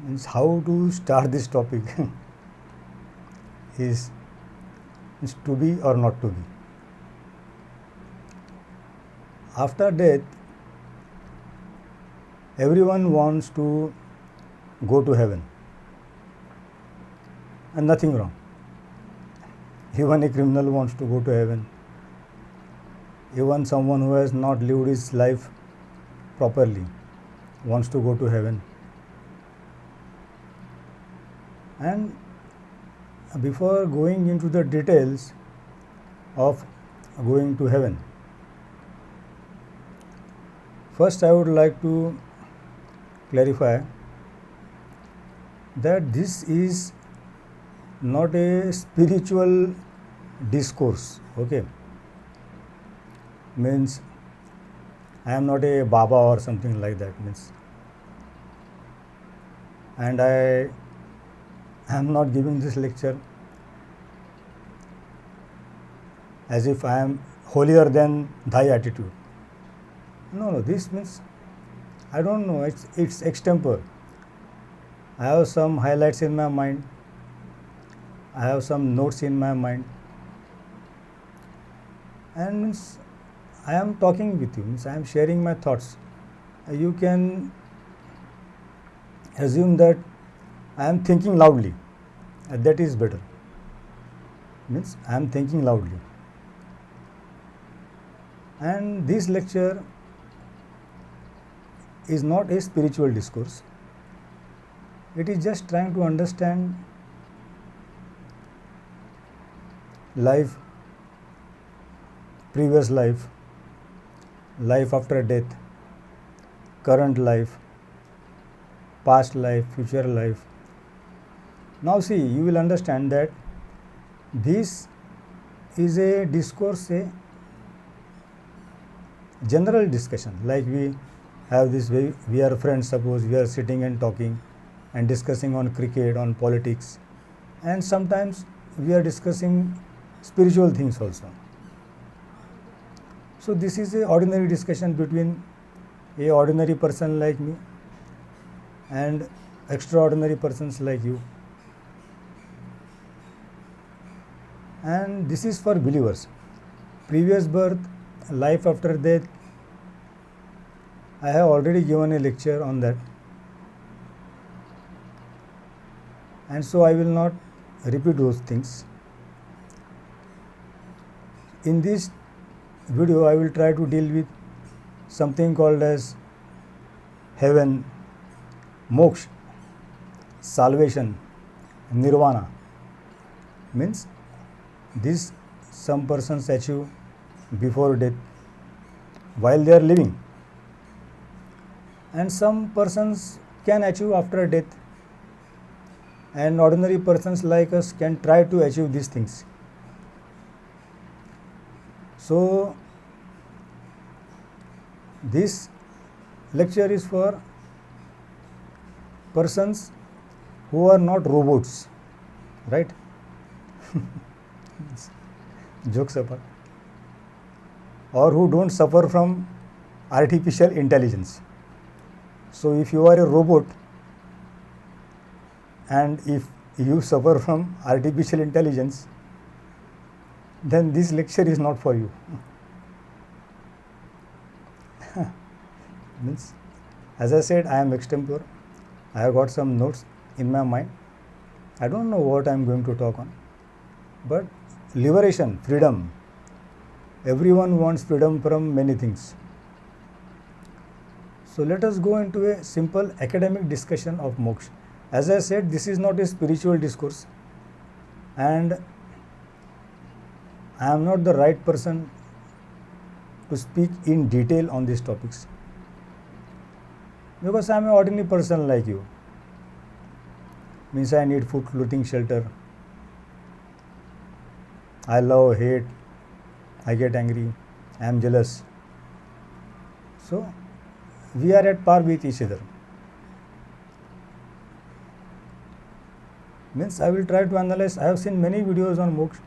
Means how to start this topic is to be or not to be. After death, everyone wants to go to heaven, and nothing wrong. Even a criminal wants to go to heaven. Even someone who has not lived his life properly wants to go to heaven. And before going into the details of going to heaven, first I would like to clarify that this is not a spiritual discourse. Okay, means I am not a Baba or something like that, means, and I am not giving this lecture as if I am holier than thy attitude. No, this means I don't know, it's extempore. I have some highlights in my mind, I have some notes in my mind, and means I am talking with you, means I am sharing my thoughts. You can assume that I am thinking loudly, that is better. Means I am thinking loudly. And this lecture is not a spiritual discourse. It is just trying to understand life, previous life, life after death, current life, past life, future life. Now see, you will understand that this is a discourse, a general discussion. Like we have this way, we are friends, suppose we are sitting and talking and discussing on cricket, on politics, and sometimes we are discussing spiritual things also. So this is a ordinary discussion between a ordinary person like me and extraordinary persons like you. And this is for believers. Previous birth, life after death, I have already given a lecture on that, and so I will not repeat those things. In this video, I will try to deal with something called as heaven, moksha, salvation, nirvana. Means this some persons achieve before death while they are living, and some persons can achieve after death, and ordinary persons like us can try to achieve these things. So this lecture is for persons who are not robots, right? Jokes apart. Or who don't suffer from artificial intelligence. So if you are a robot and if you suffer from artificial intelligence, then this lecture is not for you. Means, as I said, I am extempore. I have got some notes in my mind. I don't know what I am going to talk on, but liberation, freedom. Everyone wants freedom from many things. So let us go into a simple academic discussion of moksha. As I said, this is not a spiritual discourse, and I am not the right person to speak in detail on these topics, because I am an ordinary person like you. Means I need food, clothing, shelter. I love, hate, I get angry, I am jealous. So we are at par with each other. Means I will try to analyze. I have seen many videos on moksha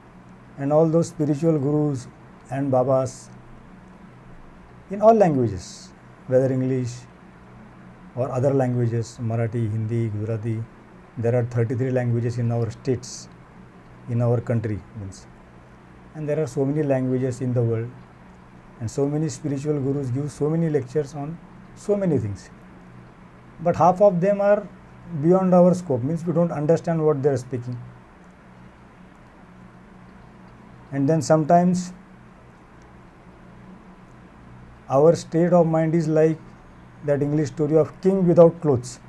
and all those spiritual gurus and babas in all languages, whether English or other languages, Marathi, Hindi, Gujarati. There are 33 languages in our states, in our country means. And there are so many languages in the world, and so many spiritual gurus give so many lectures on so many things. But half of them are beyond our scope, means we don't understand what they are speaking. And then sometimes our state of mind is like that English story of king without clothes.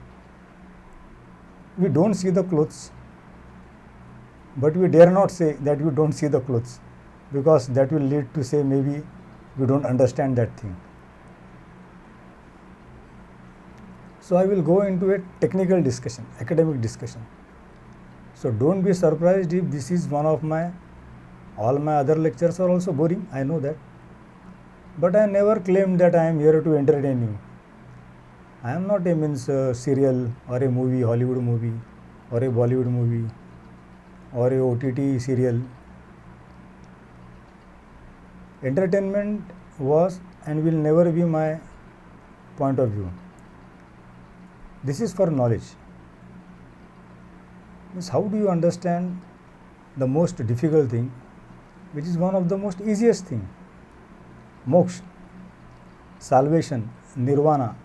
We don't see the clothes, but we dare not say that we don't see the clothes, because that will lead to say maybe we don't understand that thing. So I will go into a technical discussion, academic discussion. So don't be surprised if this is one of all my other lectures are also boring, I know that. But I never claimed that I am here to entertain you. I am not a serial or a movie, Hollywood movie, or a Bollywood movie, or a OTT serial. Entertainment was and will never be my point of view. This is for knowledge. Means how do you understand the most difficult thing, which is one of the most easiest thing? Moksha, salvation, nirvana.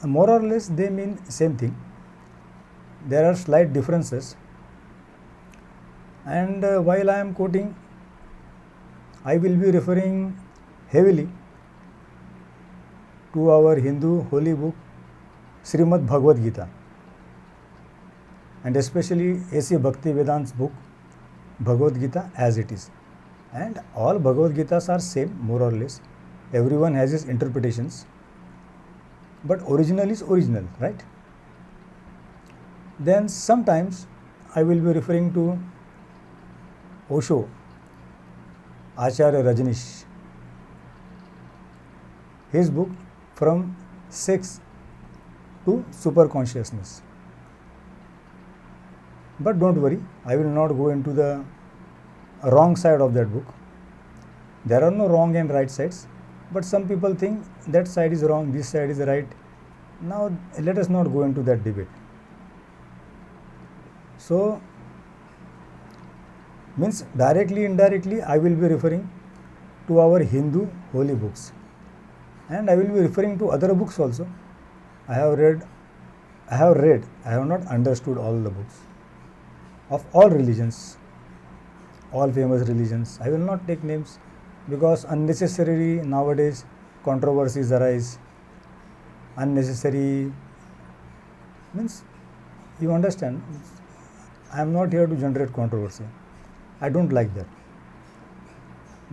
More or less they mean same thing. There are slight differences. And while I am quoting, I will be referring heavily to our Hindu holy book, Srimad Bhagavad Gita, and especially A.C. Bhaktivedant's book, Bhagavad Gita as it is. And all Bhagavad Gitas are same, more or less. Everyone has his interpretations, but original is original, right? Then sometimes I will be referring to Osho, Acharya Rajneesh, his book From Sex to Super Consciousness. But don't worry, I will not go into the wrong side of that book. There are no wrong and right sides, but some people think that side is wrong, this side is right. Now let us not go into that debate. So means directly, indirectly, I will be referring to our Hindu holy books, and I will be referring to other books also. I have not understood all the books of all religions, all famous religions. I will not take names, because unnecessarily nowadays controversies arise. Unnecessary means, you understand, I am not here to generate controversy. I don't like that,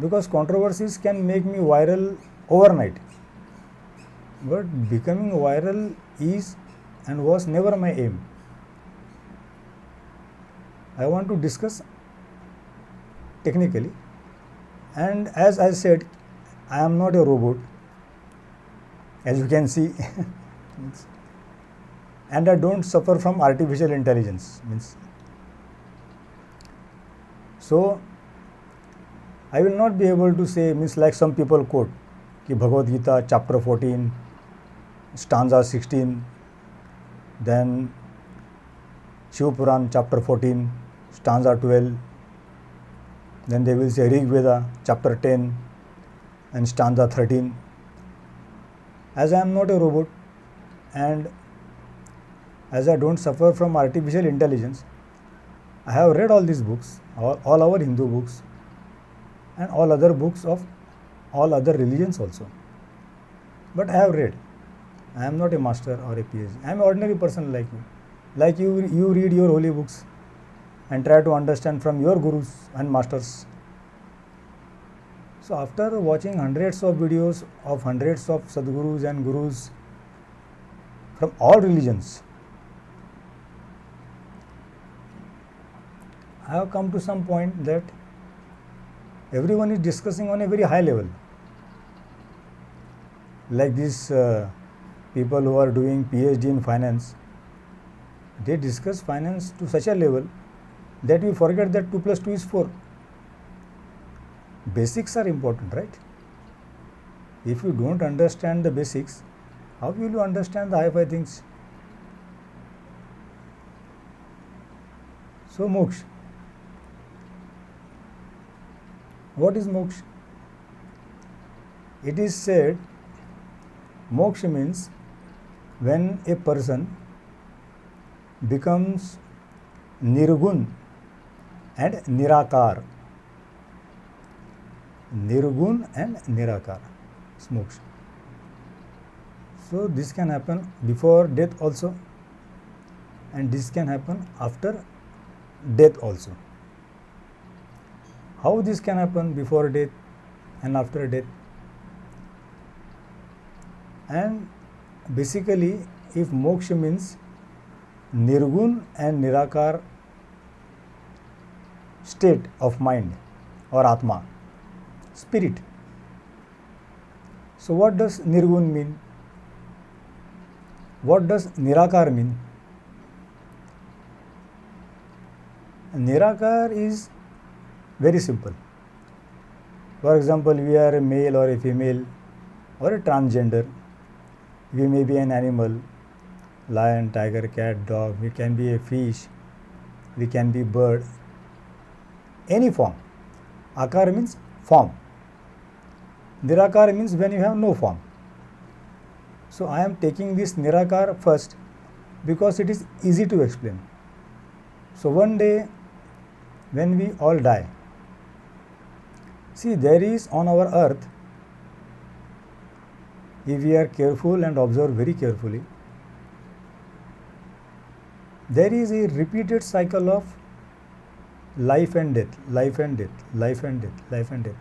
because controversies can make me viral overnight, but becoming viral is and was never my aim. I want to discuss technically, and as I said, I am not a robot, as you can see. And I don't suffer from artificial intelligence. So I will not be able to say, like some people quote, कि Bhagavad Gita chapter 14, stanza 16, then Shiv Puran chapter 14, stanza 12, then they will say Rig Veda chapter 10 and stanza 13. As I am not a robot, and as I don't suffer from artificial intelligence, I have read all these books, all our Hindu books, and all other books of all other religions also. But I have read. I am not a master or a PhD. I am an ordinary person like you. Like you read your holy books and try to understand from your gurus and masters. So after watching hundreds of videos of hundreds of Sadgurus and Gurus from all religions, I have come to some point that everyone is discussing on a very high level. Like these people who are doing PhD in finance, they discuss finance to such a level that we forget that 2 plus 2 is 4. Basics are important, right? If you don't understand the basics, how will you understand the high-fi things? So moksha. What is moksha? It is said moksha means when a person becomes nirgun and nirakar. Nirgun and nirakar. It's moksha. So this can happen before death also, and this can happen after death also. How this can happen before death and after death? And basically, if moksha means nirgun and nirakar state of mind or atma, spirit. So what does nirgun mean? What does nirakar mean? Nirakar is very simple. For example, we are a male or a female or a transgender. We may be an animal, lion, tiger, cat, dog. We can be a fish. We can be bird. Any form. Akar means form. Nirakar means when you have no form. So I am taking this nirakar first because it is easy to explain. So one day when we all die, see, there is on our earth, if we are careful and observe very carefully, there is a repeated cycle of life and death, life and death, life and death, life and death.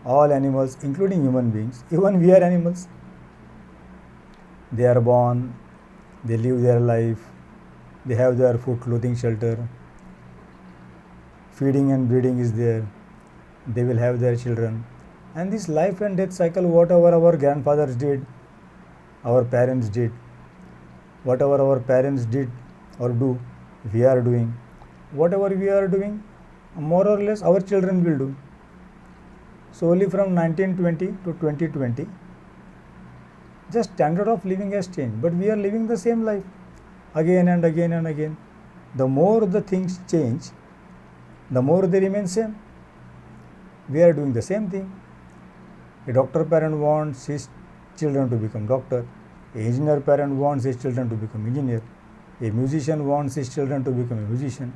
All animals, including human beings, even we are animals. They are born, they live their life, they have their food, clothing, shelter, feeding and breeding is there, they will have their children. And this life and death cycle, whatever our grandfathers did, our parents did, whatever our parents did or do, we are doing. Whatever we are doing, more or less our children will do. So only from 1920 to 2020, just standard of living has changed, but we are living the same life again and again and again. The more the things change, the more they remain same. We are doing the same thing. A doctor parent wants his children to become doctor. A engineer parent wants his children to become engineer. A musician wants his children to become a musician.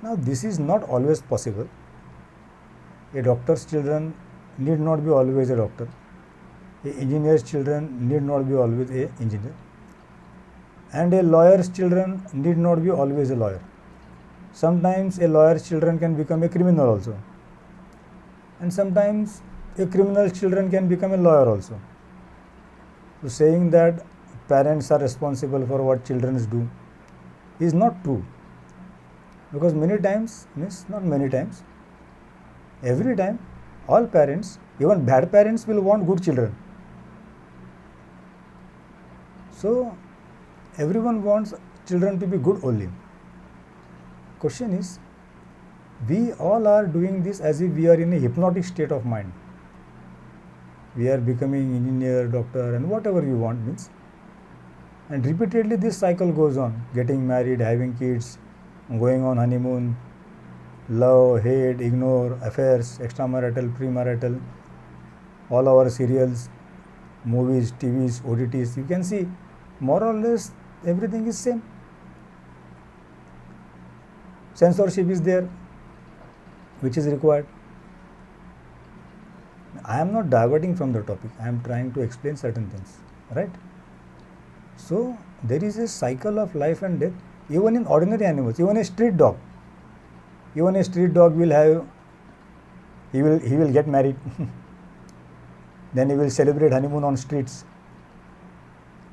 Now this is not always possible. A doctor's children need not be always a doctor. A engineer's children need not be always an engineer. And a lawyer's children need not be always a lawyer. Sometimes a lawyer's children can become a criminal also. And sometimes a criminal's children can become a lawyer also. So saying that parents are responsible for what children do is not true. Because many times, not many times, every time, all parents, even bad parents, will want good children. So everyone wants children to be good only. Question is, we all are doing this as if we are in a hypnotic state of mind. We are becoming engineer, doctor, and whatever you want means. And repeatedly this cycle goes on, getting married, having kids, going on honeymoon, love, hate, ignore, affairs, extramarital, premarital, all our serials, movies, TVs, OTTs, you can see more or less everything is same. Censorship is there, which is required. I am not diverting from the topic, I am trying to explain certain things, right? So there is a cycle of life and death, even in ordinary animals, even a street dog. Even a street dog will have, he will get married. Then he will celebrate honeymoon on streets,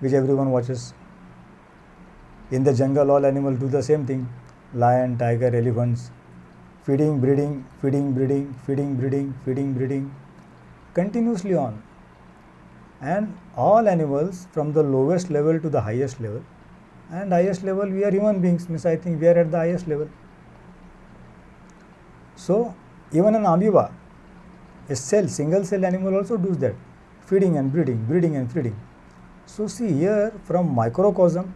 which everyone watches. In the jungle, all animals do the same thing. Lion, tiger, elephants, feeding, breeding, feeding, breeding, feeding, breeding, feeding, breeding, continuously on. And all animals from the lowest level to the highest level. And highest level, we are human beings, means I think we are at the highest level. So even an amoeba, a cell, single cell animal also does that, feeding and breeding, breeding and feeding. So see here, from microcosm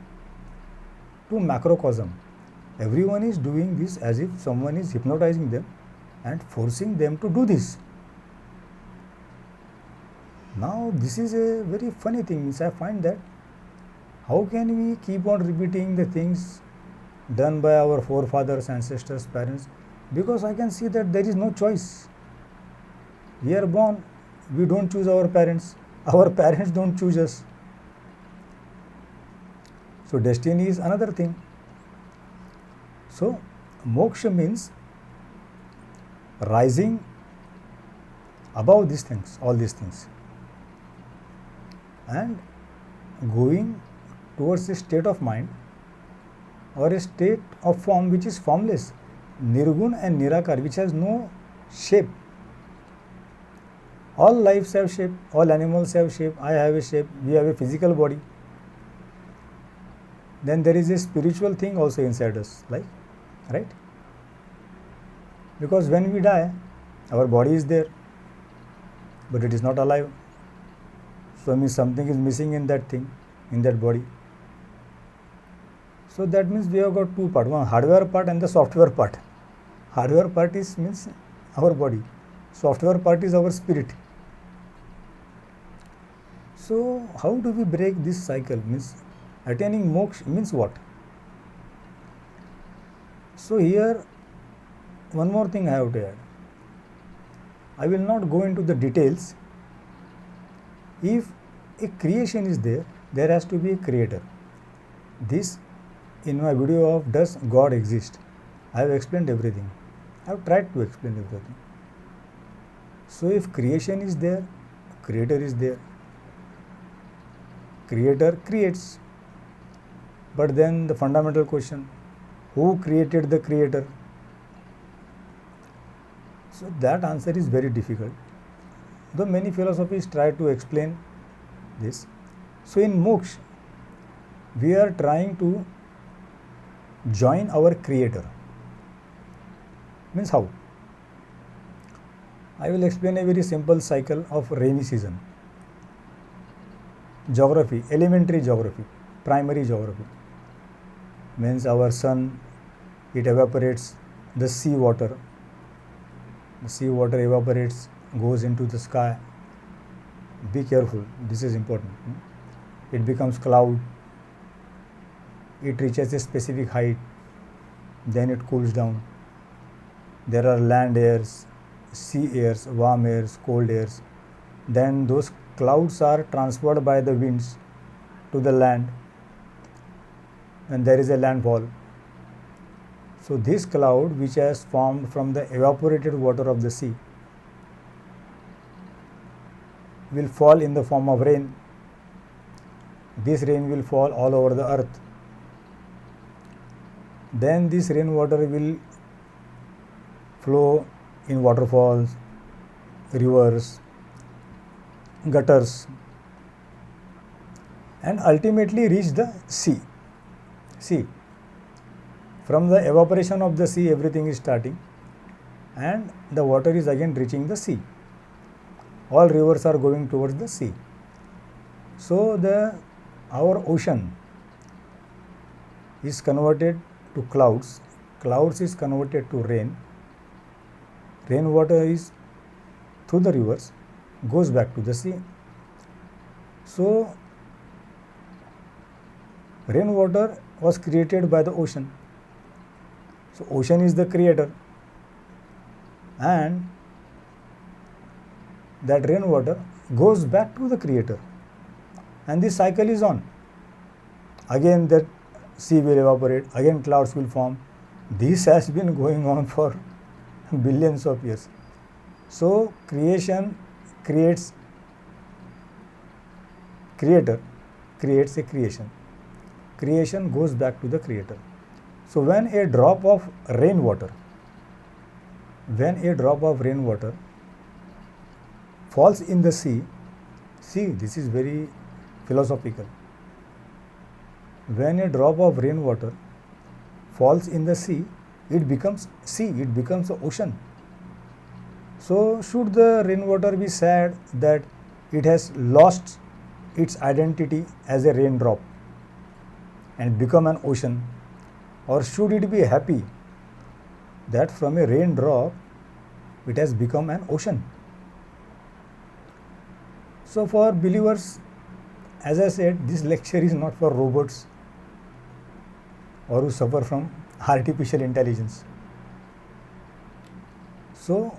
to macrocosm, everyone is doing this as if someone is hypnotizing them and forcing them to do this. Now this is a very funny thing. I find that how can we keep on repeating the things done by our forefathers, ancestors, parents? Because I can see that there is no choice. We are born, we don't choose our parents don't choose us. So destiny is another thing. So moksha means rising above these things, all these things, and going towards a state of mind or a state of form which is formless, nirgun and nirakar, which has no shape. All lives have shape, all animals have shape, I have a shape, we have a physical body. Then there is a spiritual thing also inside us, like, right? Because when we die, our body is there, but it is not alive. So means something is missing in that thing, in that body. So that means we have got two parts, one hardware part and the software part. Hardware part is means our body, software part is our spirit. So how do we break this cycle? Means attaining moksha means what? So here one more thing I have to add. I will not go into the details. If a creation is there, there has to be a creator. This in my video of Does God Exist? I have explained everything. I have tried to explain everything. So if creation is there, creator is there. Creator creates. But then the fundamental question, who created the creator? So that answer is very difficult. Though many philosophies try to explain this. So in moksha, we are trying to join our creator. Means how? I will explain a very simple cycle of rainy season. Geography, elementary geography, primary geography. Means our sun, it evaporates the sea water. The sea water evaporates, goes into the sky. Be careful, this is important. It becomes cloud. It reaches a specific height. Then it cools down. There are land airs, sea airs, warm airs, cold airs. Then those clouds are transferred by the winds to the land, and there is a landfall. So this cloud, which has formed from the evaporated water of the sea, will fall in the form of rain. This rain will fall all over the earth. Then this rainwater will flow in waterfalls, rivers, gutters, and ultimately reach the sea. See, from the evaporation of the sea, everything is starting, and the water is again reaching the sea. All rivers are going towards the sea. So our ocean is converted to clouds. Clouds is converted to rain. Rainwater is through the rivers, goes back to the sea. So rainwater was created by the ocean. So ocean is the creator, and that rainwater goes back to the creator, and this cycle is on. Again that sea will evaporate, again clouds will form. This has been going on for billions of years. So creation creates, creator creates a creation. Creation goes back to the creator. So when a drop of rainwater falls in the sea, see, this is very philosophical. When a drop of rainwater falls in the sea, it becomes sea, it becomes the ocean. So should the rainwater be sad that it has lost its identity as a raindrop and become an ocean, or should it be happy that from a raindrop it has become an ocean? So for believers, as I said, this lecture is not for robots or who suffer from artificial intelligence. So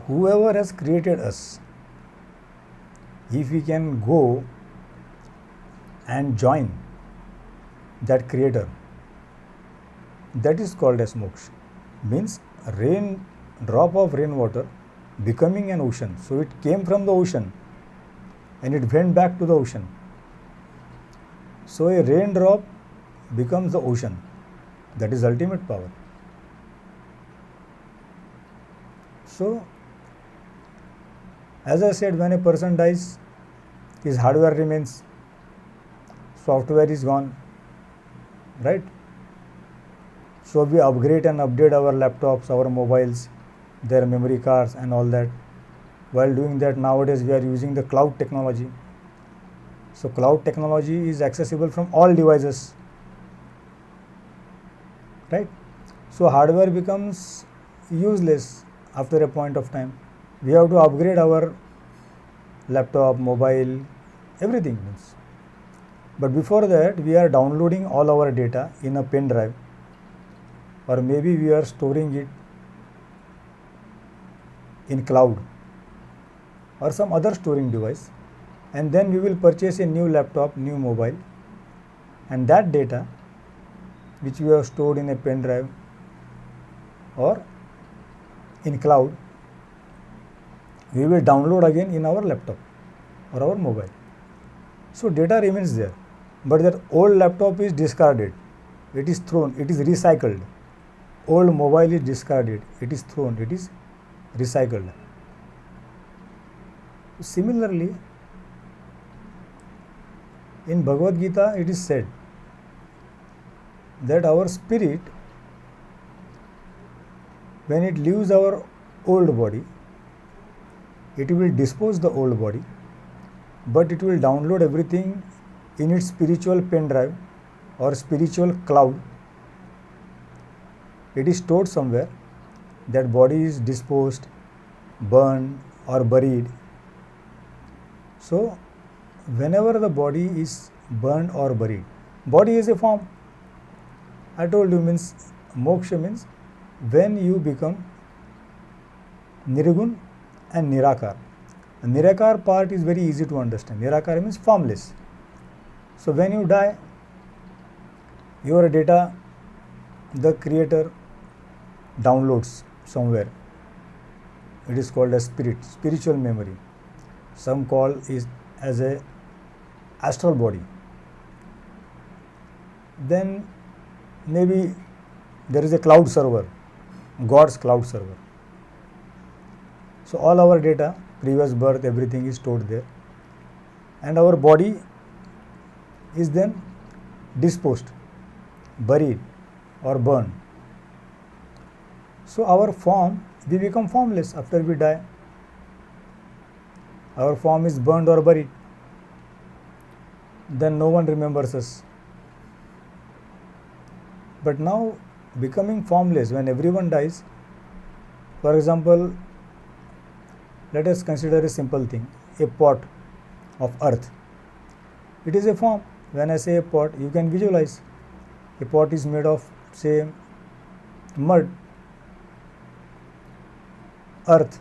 whoever has created us, if we can go and join that creator, that is called as moksha. Means rain, drop of rainwater becoming an ocean. So it came from the ocean and it went back to the ocean. So a raindrop becomes the ocean. That is ultimate power. So as I said, when a person dies, his hardware remains, software is gone, right? So we upgrade and update our laptops, our mobiles, their memory cards and all that. While doing that, nowadays we are using the cloud technology. So cloud technology is accessible from all devices, right? So hardware becomes useless after a point of time. We have to upgrade our laptop, mobile, everything. But before that, we are downloading all our data in a pen drive, or maybe we are storing it in cloud or some other storing device, and then we will purchase a new laptop, new mobile, and that data which we have stored in a pen drive or in cloud, we will download again in our laptop or our mobile. So data remains there, but that old laptop is discarded, it is thrown, it is recycled. Old mobile is discarded, it is thrown, it is recycled. Similarly, in Bhagavad Gita it is said that our spirit, when it leaves our old body, it will dispose the old body, but it will download everything in its spiritual pen drive or spiritual cloud. It is stored somewhere. That body is disposed, burned or buried. So whenever the body is burned or buried, body is a form. I told you, means moksha means when you become nirgun and nirakar. The nirakar part is very easy to understand. Nirakar means formless. So when you die, your data, the creator downloads somewhere. It is called as spirit, spiritual memory. Some call it as a astral body. Then maybe there is a cloud server, God's cloud server. So all our data, previous birth, everything is stored there, and our body is then disposed, buried or burned. So our form, we become formless after we die. Our form is burned or buried. Then no one remembers us. But now, becoming formless, when everyone dies, for example, let us consider a simple thing, a pot of earth. It is a form. When I say a pot, you can visualize. A pot is made of, say, mud, earth.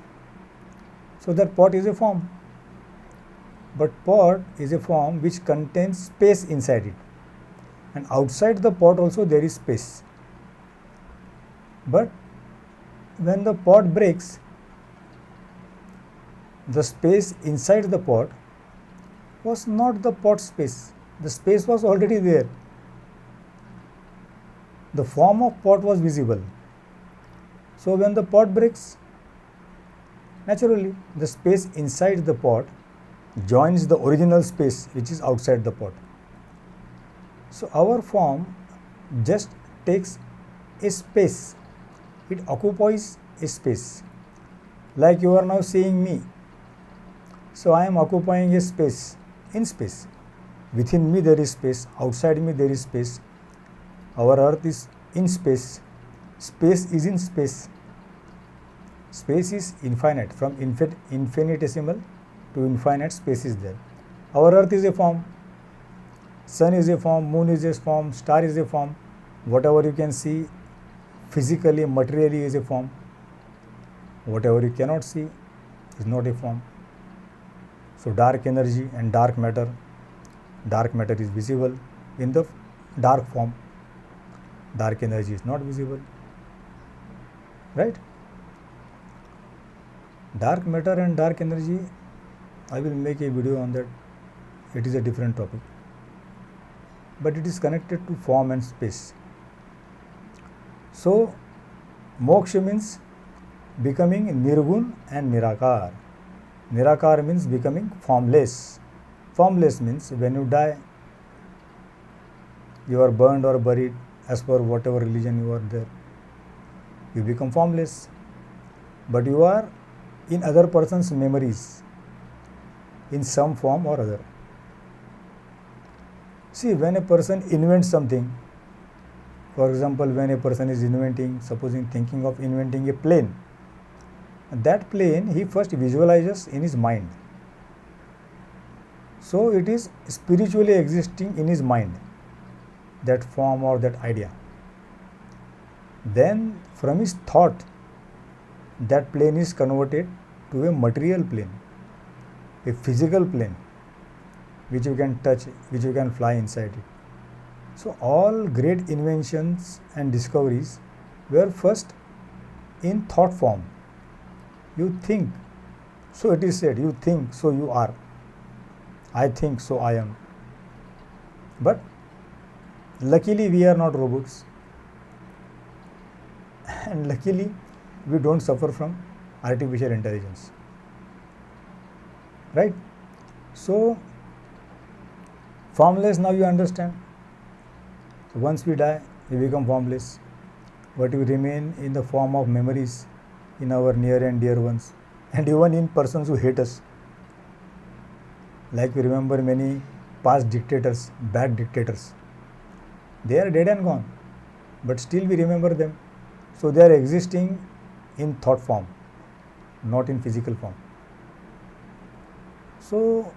So that pot is a form. But pot is a form which contains space inside it. And outside the pot also there is space. But when the pot breaks, the space inside the pot was not the pot space. The space was already there. The form of pot was visible. So when the pot breaks, naturally the space inside the pot joins the original space which is outside the pot. So our form just takes a space. It occupies a space. Like you are now seeing me. So I am occupying a space in space. Within me there is space, outside me there is space. Our earth is in space. Space is in space. Space is infinite. From infinitesimal to infinite, space is there. Our earth is a form. Sun is a form, moon is a form, star is a form. Whatever you can see physically, materially is a form. Whatever you cannot see is not a form. So dark energy and dark matter is visible in the dark form. Dark energy is not visible, right? Dark matter and dark energy, I will make a video on that. It is a different topic, but it is connected to form and space. So moksha means becoming nirgun and nirakar. Nirakar means becoming formless. Formless means when you die, you are burned or buried as per whatever religion you are there. You become formless, but you are in other person's memories in some form or other. See, when a person invents something, for example, when a person is thinking of inventing a plane, that plane he first visualizes in his mind. So it is spiritually existing in his mind, that form or that idea. Then from his thought, that plane is converted to a material plane, a physical plane, which you can touch, which you can fly inside it. So all great inventions and discoveries were first in thought form. You think, so it is said, you think, so you are. I think, so I am. But luckily we are not robots, and luckily we don't suffer from artificial intelligence, right? So formless, now you understand. So once we die, we become formless, but we remain in the form of memories in our near and dear ones, and even in persons who hate us. Like we remember many past dictators, bad dictators. They are dead and gone, but still we remember them. So they are existing in thought form, not in physical form. So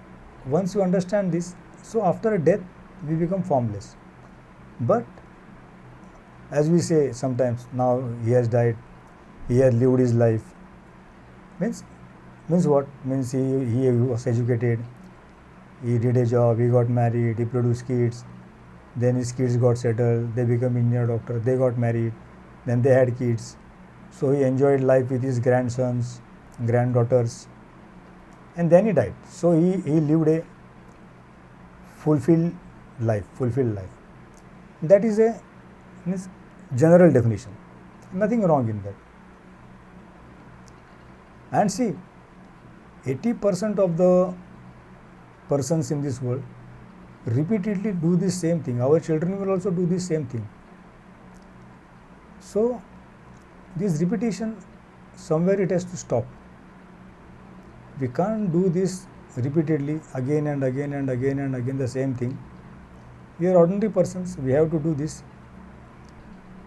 once you understand this, so after death we become formless. But as we say sometimes, now he has died, he has lived his life. Means what? Means he was educated, he did a job, he got married, he produced kids, then his kids got settled, they become engineer, doctor, they got married, then they had kids. So he enjoyed life with his grandsons, granddaughters, and then he died. So he lived a fulfilled life. That is a general definition. Nothing wrong in that. And see, 80% of the persons in this world repeatedly do this same thing. Our children will also do this same thing. So this repetition, somewhere it has to stop. We can't do this repeatedly again and again and again and again the same thing. We are ordinary persons, we have to do this.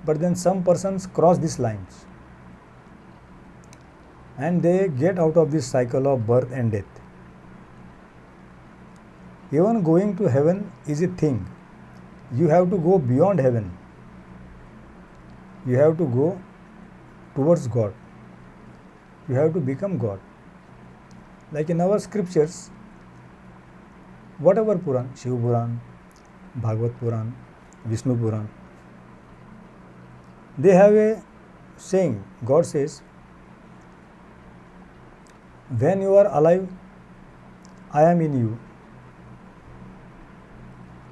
But then some persons cross these lines and they get out of this cycle of birth and death. Even going to heaven is a thing. You have to go beyond heaven. You have to go towards God. You have to become God. Like in our scriptures, whatever Puran, Shiv Puran, Bhagavad Puran, Vishnu Puran, they have a saying. God says, when you are alive, I am in you.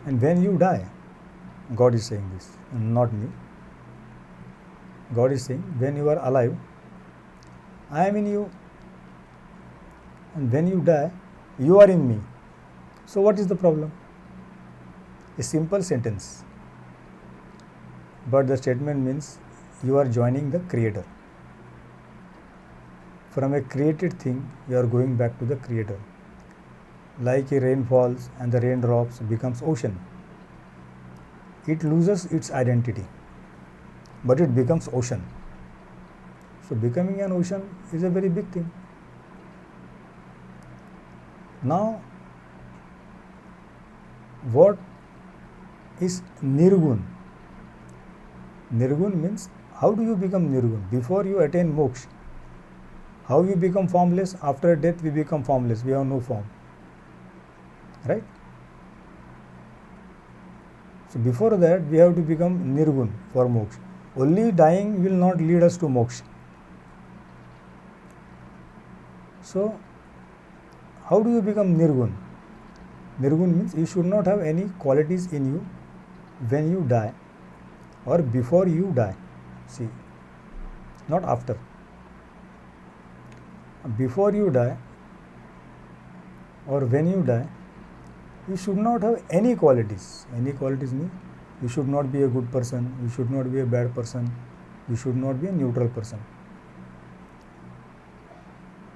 And when you die, God is saying this, not me. God is saying, when you are alive, I am in you. And when you die, you are in me. So what is the problem? A simple sentence. But the statement means you are joining the Creator. From a created thing, you are going back to the Creator. like a rain falls and the raindrops becomes ocean. It loses its identity, but it becomes ocean. So becoming an ocean is a very big thing. Now, what is nirgun? Nirgun means how do you become nirgun? Before you attain moksha, how you become formless? After death we become formless, we have no form, right? So before that we have to become nirgun for moksha. Only dying will not lead us to moksha. So how do you become nirgun? Nirgun means you should not have any qualities in you when you die or before you die. See, not after. Before you die or when you die, you should not have any qualities. Any qualities means you should not be a good person, you should not be a bad person, you should not be a neutral person.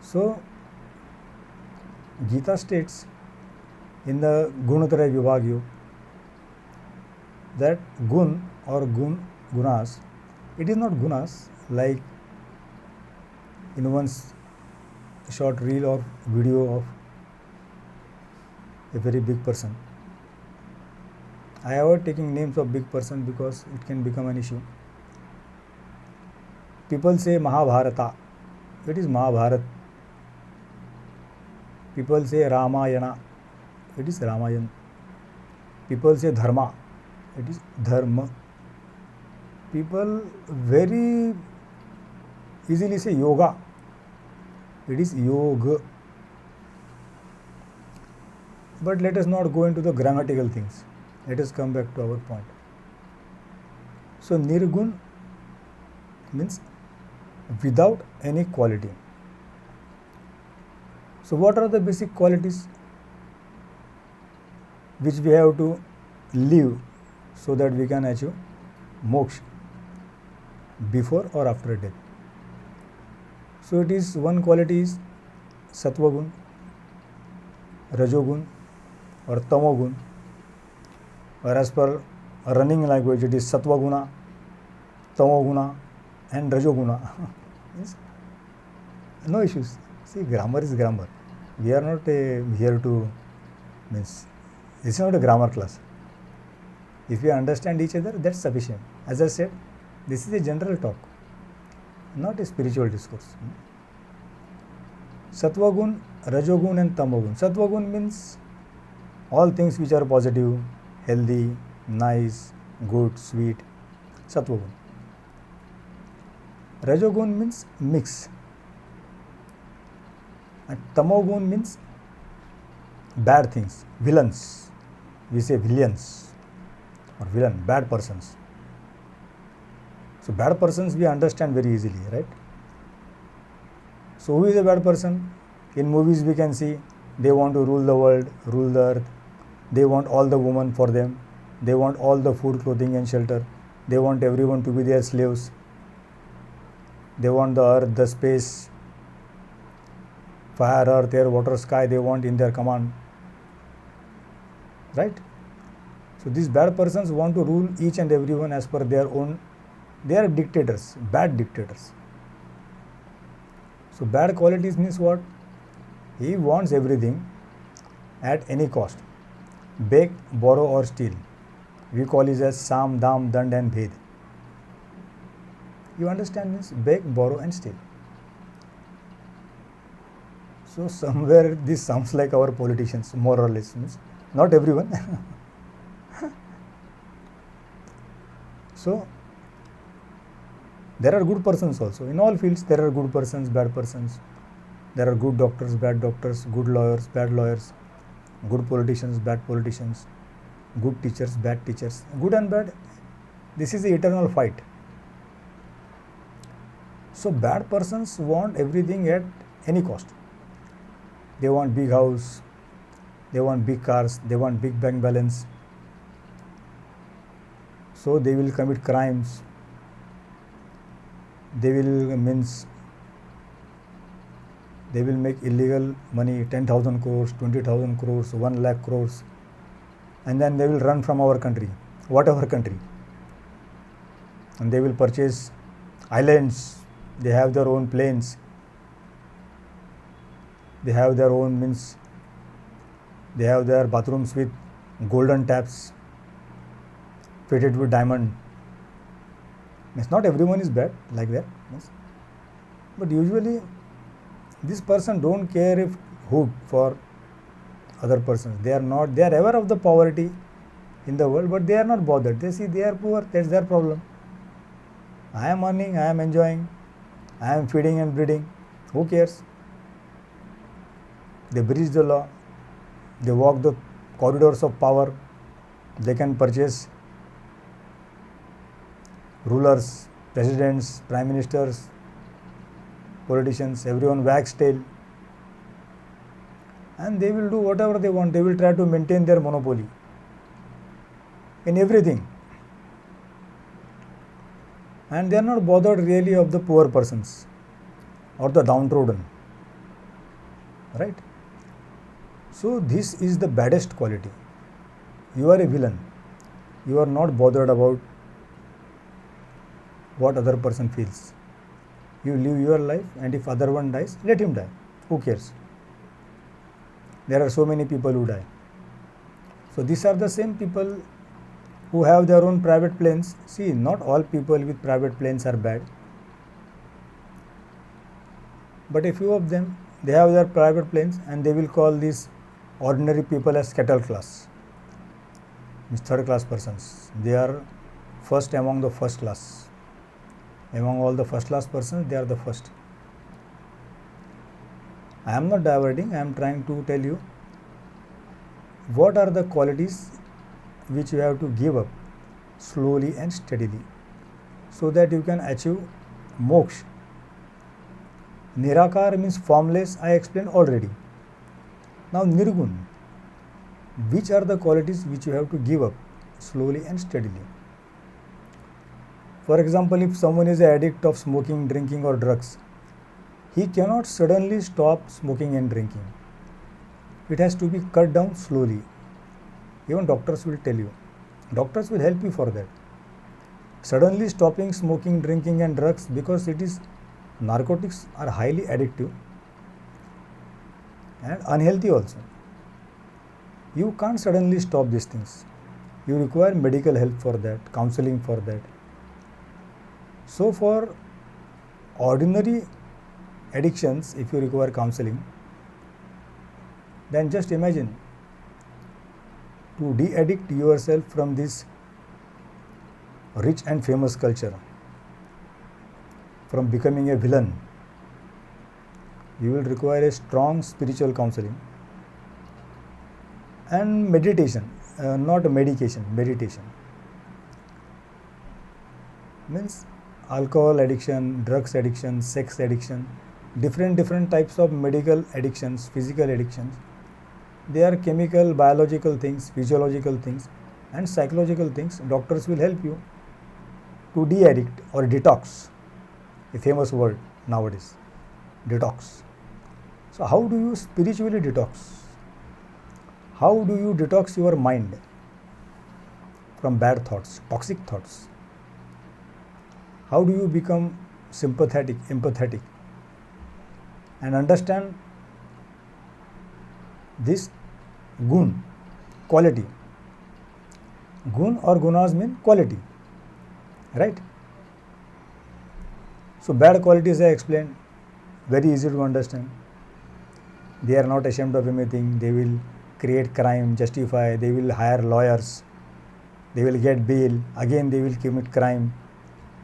So, Gita states in the Gunatraya Vibhag that gun or gunas, it is not gunas like in one's short reel or video of a very big person. I avoid taking names of big person because it can become an issue. People say Mahabharata, it is Mahabharat. People say Ramayana, it is Ramayan. People say Dharma, it is Dharma. People very easily say yoga, it is yoga. But let us not go into the grammatical things. Let us come back to our point. So nirgun means without any quality. So what are the basic qualities which we have to live so that we can achieve moksha before or after death? So it is one quality is sattva gun, rajogun or tamogun, or as per running language it is sattva guna, tamoguna and rajoguna. No issues. See, grammar is grammar. We are not here to means this is not a grammar class. If we understand each other, that's sufficient. As I said, this is a general talk, not a spiritual discourse. Sattva gun, rajogun and tamogun. Sattva gun means all things which are positive, healthy, nice, good, sweet. Sattva gun. Rajogun means mix. And tamogun means bad things, villains. We say villains or villain, bad persons. So bad persons we understand very easily, right? So who is a bad person? In movies we can see they want to rule the world, rule the earth. They want all the women for them. They want all the food, clothing and shelter. They want everyone to be their slaves. They want the earth, the space, fire, earth, air, water, sky, they want in their command. Right? So these bad persons want to rule each and everyone as per their own. They are dictators, bad dictators. So bad qualities means what? He wants everything at any cost. Beg, borrow or steal. We call it as Sam, Dam, Dand and Bhed. You understand means beg, borrow and steal. So somewhere this sounds like our politicians, more or less. Means not everyone. So there are good persons also. In all fields there are good persons, bad persons. There are good doctors, bad doctors, good lawyers, bad lawyers, good politicians, bad politicians, good teachers, bad teachers. Good and bad, this is the eternal fight. So bad persons want everything at any cost. They want big house, they want big cars, they want big bank balance. So they will commit crimes. They will They will make illegal money, 10,000 crores, 20,000 crores, 1 lakh crores, and then they will run from our country, whatever country. And they will purchase islands, they have their own planes, they have their own means, they have their bathrooms with golden taps fitted with diamond. Means not everyone is bad like that, but usually this person don't care if who for other persons. They are aware of the poverty in the world, but they are not bothered. They see they are poor, that's their problem. I am earning, I am enjoying, I am feeding and breeding. Who cares? They breach the law, they walk the corridors of power, they can purchase rulers, presidents, prime ministers, politicians, everyone wags tail, and they will do whatever they want. They will try to maintain their monopoly in everything, and they are not bothered really of the poor persons or the downtrodden, right? So this is the baddest quality. You are a villain. You are not bothered about what other person feels. You live your life, and if other one dies, let him die. Who cares? There are so many people who die. So these are the same people who have their own private planes. See, not all people with private planes are bad, but a few of them, they have their private planes, and they will call these ordinary people as cattle class, means third class persons. They are first among the first class. Among all the first class persons, they are the first. I am not diverting, I am trying to tell you what are the qualities which you have to give up slowly and steadily so that you can achieve moksha. Nirakar means formless, I explained already. Now nirgun, which are the qualities which you have to give up slowly and steadily? For example, if someone is an addict of smoking, drinking or drugs, he cannot suddenly stop smoking and drinking. It has to be cut down slowly. Even doctors will tell you. Doctors will help you for that. Suddenly stopping smoking, drinking and drugs, because narcotics are highly addictive and unhealthy also. You can't suddenly stop these things. You require medical help for that, counseling for that. So for ordinary addictions, if you require counseling, then just imagine to de-addict yourself from this rich and famous culture, from becoming a villain, you will require a strong spiritual counseling and meditation, not medication, meditation. Means alcohol addiction, drugs addiction, sex addiction, different types of medical addictions, physical addictions. They are chemical, biological things, physiological things and psychological things. Doctors will help you to de-addict or detox, a famous word nowadays, detox. So how do you spiritually detox? How do you detox your mind from bad thoughts, toxic thoughts? How do you become sympathetic, empathetic and understand this gun, quality? Gun or gunas mean quality, right? So bad qualities I explained, very easy to understand. They are not ashamed of anything. They will create crime, justify, they will hire lawyers, they will get bail, again they will commit crime.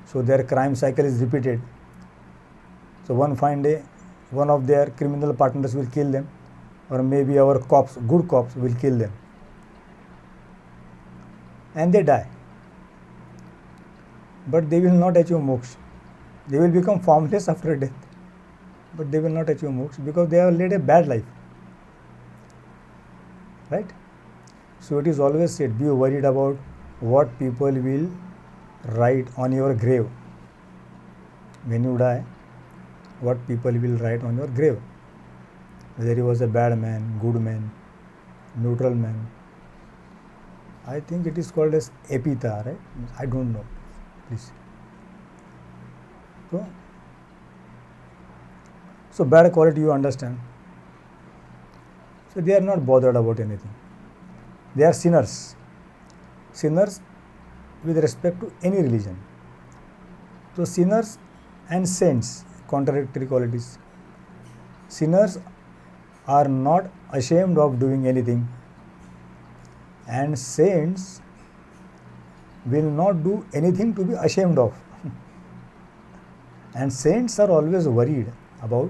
So their crime cycle is repeated. So one fine day, one of their criminal partners will kill them, or maybe our cops, good cops will kill them, and they die. But they will not achieve moksha. They will become formless after death, but they will not achieve moksha because they have led a bad life, right? So it is always said, be worried about what people will write on your grave. When you die, what people will write on your grave. whether he was a bad man, good man, neutral man. I think it is called as epitha, right? I don't know. Please. So bad quality you understand. So they are not bothered about anything. They are sinners. Sinners with respect to any religion. So sinners and saints, contradictory qualities. Sinners are not ashamed of doing anything, and saints will not do anything to be ashamed of. And saints are always worried about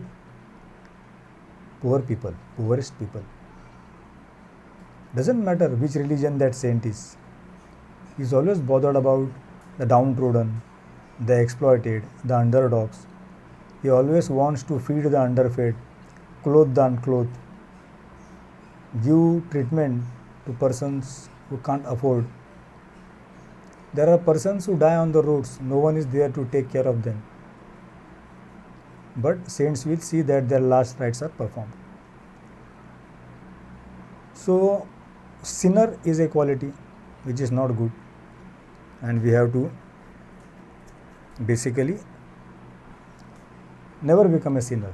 poor people, poorest people. Doesn't matter which religion that saint is. He is always bothered about the downtrodden, the exploited, the underdogs. He always wants to feed the underfed, clothe the unclothed, give treatment to persons who can't afford. There are persons who die on the roads, no one is there to take care of them. But saints will see that their last rites are performed. So, sinner is a quality which is not good, and we have to basically never become a sinner.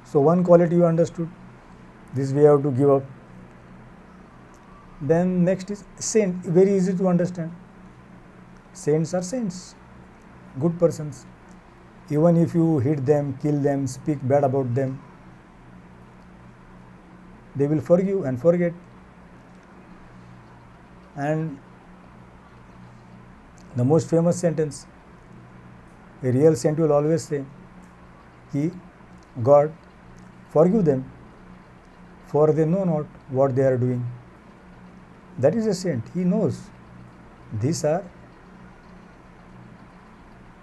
So one quality you understood, this we have to give up. Then next is saint, very easy to understand. Saints are saints, good persons. Even if you hit them, kill them, speak bad about them, they will forgive and forget. And the most famous sentence, a real saint will always say, God, forgive them, for they know not what they are doing. That is a saint. He knows these are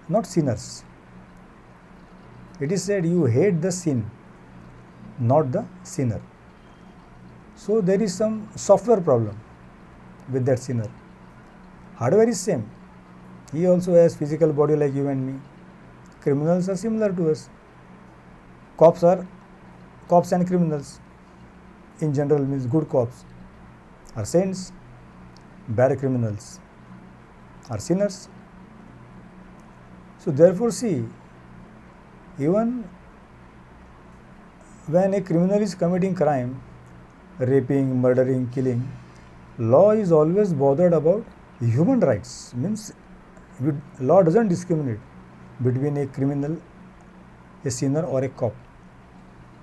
not sinners. It is said you hate the sin, not the sinner. So there is some software problem with that sinner. Hardware is same. He also has physical body like you and me. Criminals are similar to us. Cops and criminals in general means good cops are saints, bad criminals are sinners. So therefore see, even when a criminal is committing crime, raping, murdering, killing, law is always bothered about human rights. Means law doesn't discriminate between a criminal, a sinner or a cop.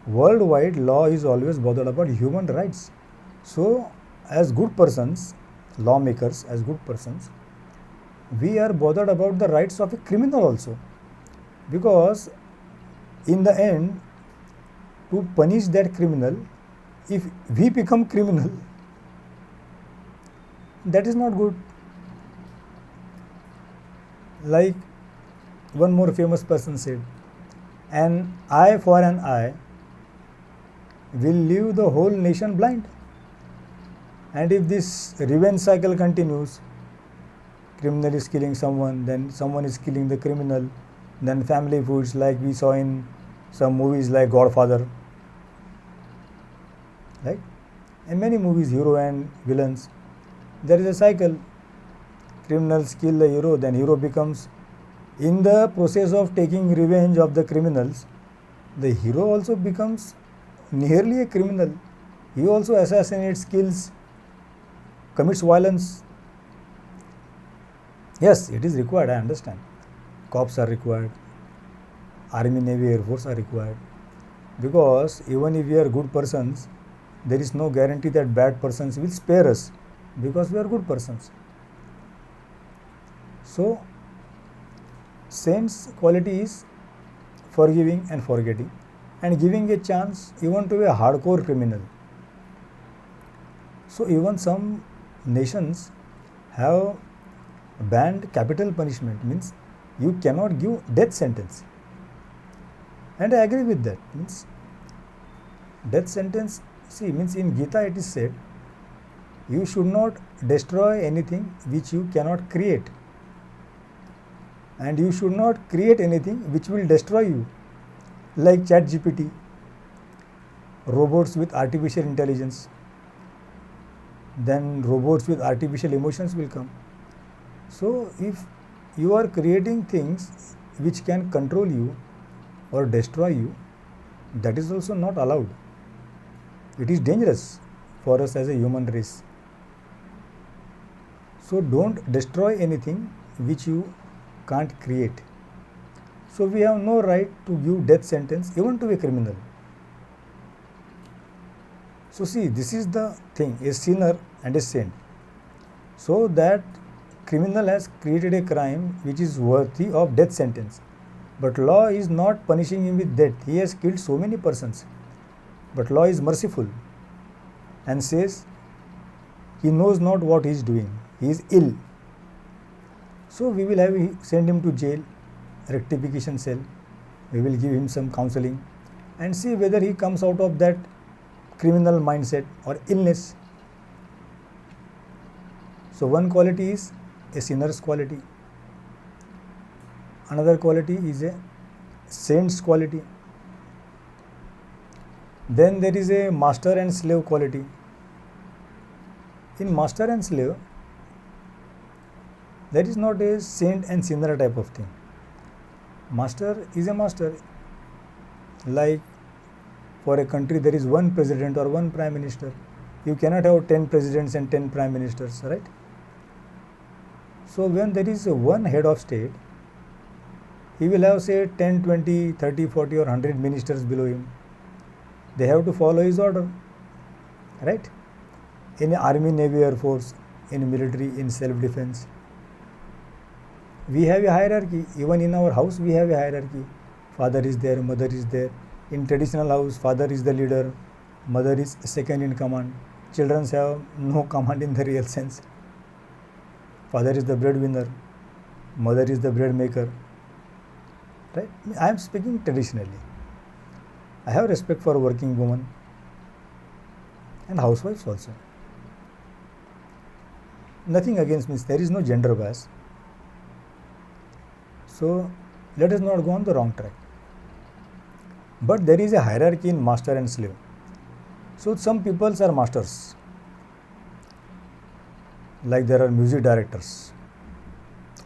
Worldwide, law is always bothered about human rights. So as good persons, lawmakers, as good persons, we are bothered about the rights of a criminal also, because in the end, to punish that criminal, if we become criminal, that is not good. Like one more famous person said, an eye for an eye will leave the whole nation blind. And if this revenge cycle continues, criminal is killing someone, then someone is killing the criminal, then family feuds like we saw in some movies like Godfather, right? In many movies, hero and villains, there is a cycle. Criminals kill the hero, then hero becomes, in the process of taking revenge of the criminals, the hero also becomes nearly a criminal. He also assassinates, kills, commits violence. Yes, it is required, I understand. Cops are required, Army, Navy, Air Force are required. Because even if we are good persons, there is no guarantee that bad persons will spare us, because we are good persons. So, saints' quality is forgiving and forgetting, and giving a chance even to a hardcore criminal. So even some nations have banned capital punishment, means you cannot give death sentence. And I agree with that. Means death sentence, see, means in Gita it is said, you should not destroy anything which you cannot create, and you should not create anything which will destroy you. like ChatGPT, robots with artificial intelligence, then robots with artificial emotions will come. So if you are creating things which can control you or destroy you, that is also not allowed. It is dangerous for us as a human race. So don't destroy anything which you can't create. So we have no right to give death sentence even to a criminal. So see, this is the thing, a sinner and a saint. So that criminal has created a crime which is worthy of death sentence. But law is not punishing him with death. He has killed so many persons. But law is merciful and says he knows not what he is doing. He is ill. So we will send him to jail, rectification cell. We will give him some counseling and see whether he comes out of that criminal mindset or illness. So one quality is a sinner's quality. Another quality is a saint's quality. Then there is a master and slave quality. In master and slave, there is not a saint and sinner type of thing. Master is a master. Like for a country there is one president or one prime minister. You cannot have 10 presidents and 10 prime ministers, right? So when there is one head of state, he will have say 10, 20, 30, 40 or 100 ministers below him. They have to follow his order, right? In army, navy, air force, in military, in self-defense. We have a hierarchy. Even in our house we have a hierarchy. Father is there, mother is there. In traditional house, father is the leader, mother is second in command. Children have no command in the real sense. Father is the breadwinner, mother is the bread maker. Right? I am speaking traditionally. I have respect for working women and housewives also. Nothing against me. There is no gender bias. So let us not go on the wrong track. But there is a hierarchy in master and slave. So some people are masters. Like there are music directors,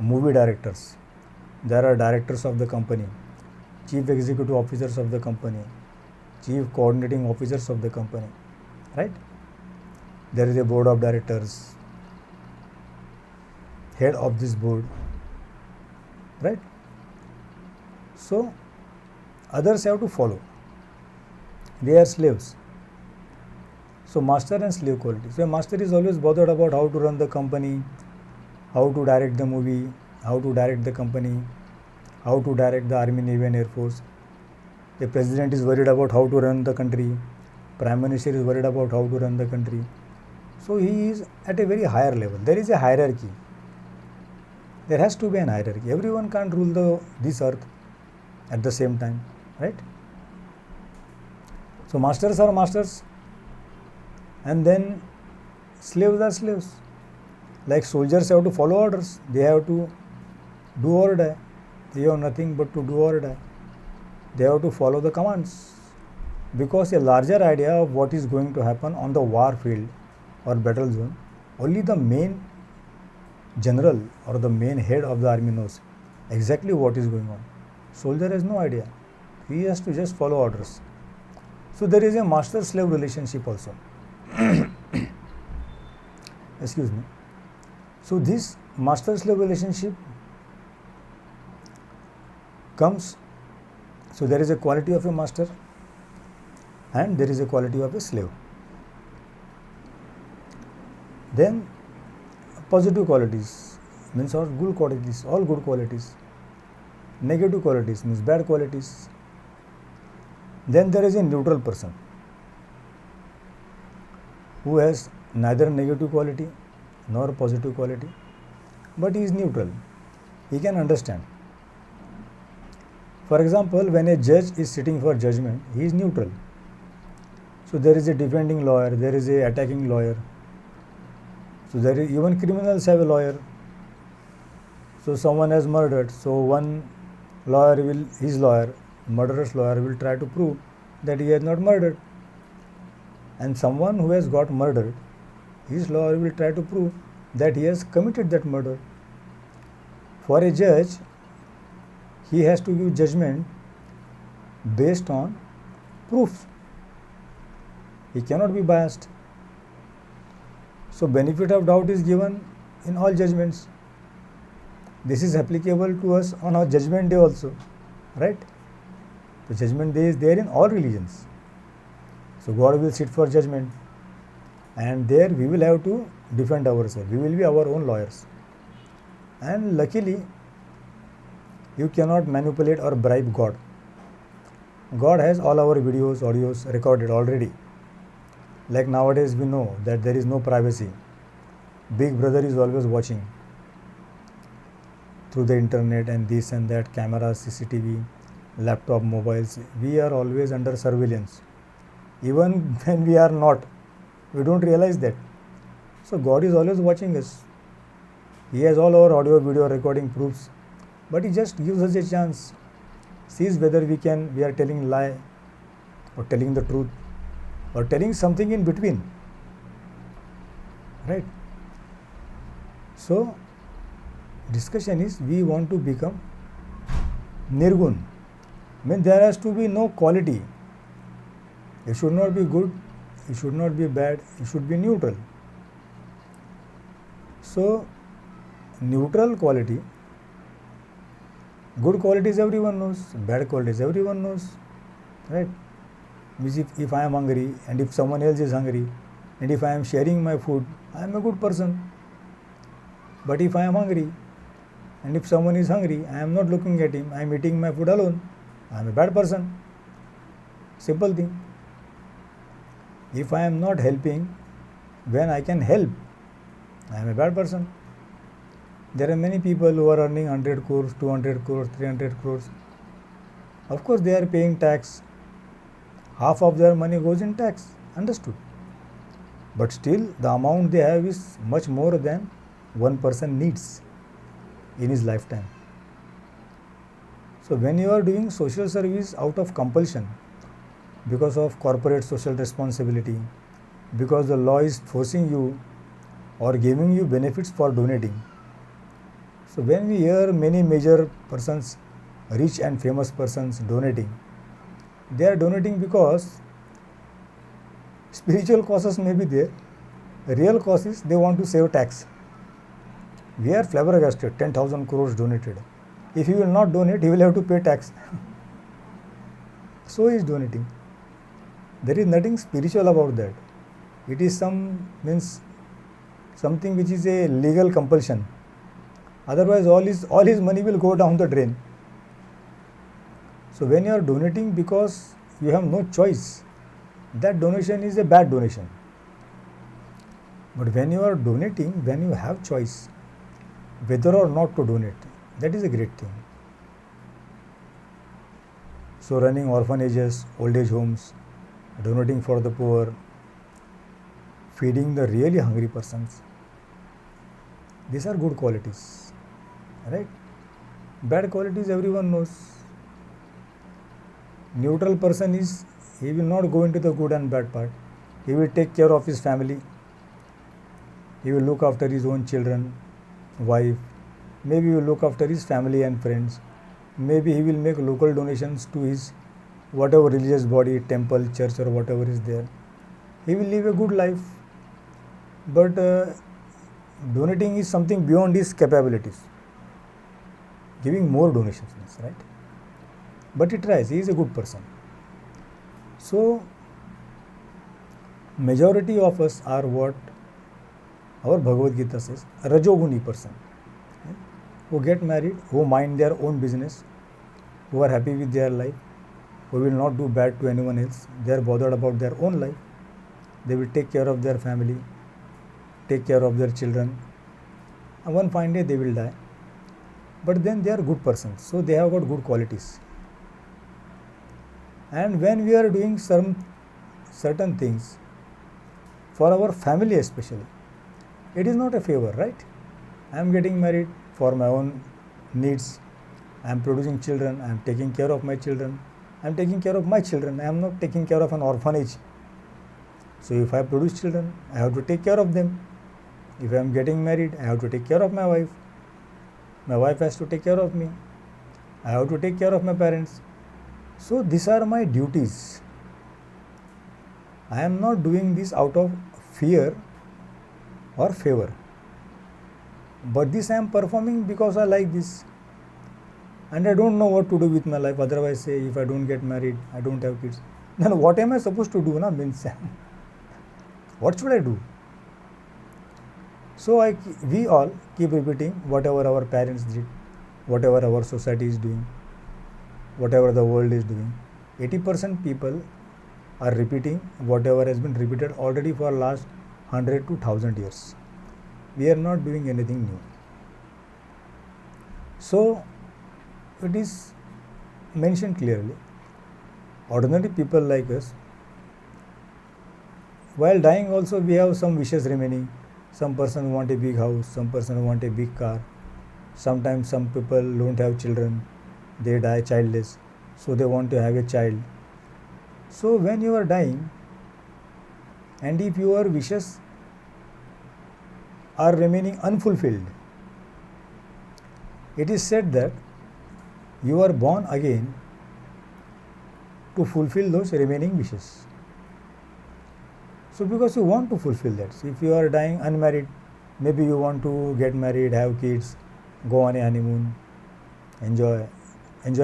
movie directors, there are directors of the company, chief executive officers of the company, chief coordinating officers of the company, right? There is a board of directors, head of this board, right? So others have to follow. They are slaves. So master and slave quality. So a master is always bothered about how to run the company, how to direct the movie, how to direct the company, how to direct the army, navy and air force. The president is worried about how to run the country. Prime minister is worried about how to run the country. So he is at a very higher level. There is a hierarchy. There has to be an hierarchy. Everyone can't rule this earth at the same time, right? So masters are masters. And then slaves are slaves. Like soldiers have to follow orders. They have to do or die. They have nothing but to do or die. They have to follow the commands. Because a larger idea of what is going to happen on the war field or battle zone, only the main general or the main head of the army knows exactly what is going on. Soldier has no idea. He has to just follow orders. So there is a master-slave relationship also. Excuse me. So this master-slave relationship comes, so there is a quality of a master and there is a quality of a slave. Then positive qualities means all good qualities. Negative qualities means bad qualities. Then there is a neutral person who has neither negative quality nor positive quality, but he is neutral. He can understand. For example, when a judge is sitting for judgment, he is neutral. So there is a defending lawyer, there is a attacking lawyer. So there is, even criminals have a lawyer. So someone has murdered, so one lawyer his lawyer murderous lawyer will try to prove that he has not murdered. And someone who has got murdered, his lawyer will try to prove that he has committed that murder. For a judge, he has to give judgment based on proof. He cannot be biased. So benefit of doubt is given in all judgments. This is applicable to us on our judgment day also, right? The judgment day is there in all religions. So God will sit for judgment, and there we will have to defend ourselves. We will be our own lawyers. And luckily, you cannot manipulate or bribe God. God has all our videos, audios recorded already. Like nowadays we know that there is no privacy. Big Brother is always watching through the internet and this and that, cameras, CCTV, laptop, mobiles. We are always under surveillance. Even when we are not, we don't realize that. So God is always watching us. He has all our audio, video recording proofs, but He just gives us a chance, sees whether we are telling lie or telling the truth or telling something in between, right? So discussion is, we want to become nirgun. There has to be no quality. It should not be good, it should not be bad, it should be neutral. So neutral quality, good qualities everyone knows, bad qualities everyone knows, right? If I am hungry and if someone else is hungry and if I am sharing my food, I am a good person. But if I am hungry and if someone is hungry, I am not looking at him, I am eating my food alone, I am a bad person. Simple thing. If I am not helping when I can help, I am a bad person. There are many people who are earning 100 crores, 200 crores, 300 crores. Of course, they are paying tax. Half of their money goes in tax, understood. But still, the amount they have is much more than one person needs in his lifetime. So when you are doing social service out of compulsion, because of corporate social responsibility, because the law is forcing you or giving you benefits for donating. So when we hear many major persons, rich and famous persons donating, they are donating because spiritual causes may be there. The real cause is they want to save tax. We are flabbergasted, 10,000 crores donated. If he will not donate, he will have to pay tax. So he is donating. There is nothing spiritual about that. It is something which is a legal compulsion. Otherwise, all his money will go down the drain. So when you are donating because you have no choice, that donation is a bad donation. But when you are donating, when you have choice, whether or not to donate, that is a great thing. So running orphanages, old age homes, donating for the poor, feeding the really hungry persons, these are good qualities, right? Bad qualities everyone knows. Neutral person is, he will not go into the good and bad part. He will take care of his family. He will look after his own children, wife. Maybe he will look after his family and friends. Maybe he will make local donations to his whatever religious body, temple, church or whatever is there. He will live a good life. But donating is something beyond his capabilities. Giving more donations, right? But he tries, he is a good person. So majority of us are what our Bhagavad Gita says, Rajoguni person, who get married, who mind their own business, who are happy with their life, who will not do bad to anyone else. They are bothered about their own life. They will take care of their family, take care of their children, and one fine day they will die. But then they are good persons, so they have got good qualities. And when we are doing certain things for our family especially, it is not a favor, right? I am getting married for my own needs. I am producing children. I am taking care of my children. I am taking care of my children. I am not taking care of an orphanage. So if I produce children, I have to take care of them. If I am getting married, I have to take care of my wife. My wife has to take care of me. I have to take care of my parents. So these are my duties. I am not doing this out of fear or favor. But this I am performing because I like this. And I don't know what to do with my life. Otherwise, say if I don't get married, I don't have kids, then what am I supposed to do? Means what should I do? So we all keep repeating whatever our parents did, whatever our society is doing, whatever the world is doing. 80% people are repeating whatever has been repeated already for last 100 to 1000 years. We are not doing anything new. So it is mentioned clearly, ordinary people like us, while dying also we have some wishes remaining. Some person want a big house, some person want a big car. Sometimes some people don't have children, they die childless, so they want to have a child. So when you are dying, and if your wishes are remaining unfulfilled, it is said that you are born again to fulfill those remaining wishes. So because you want to fulfill that. So if you are dying unmarried, maybe you want to get married, have kids, go on a honeymoon, enjoy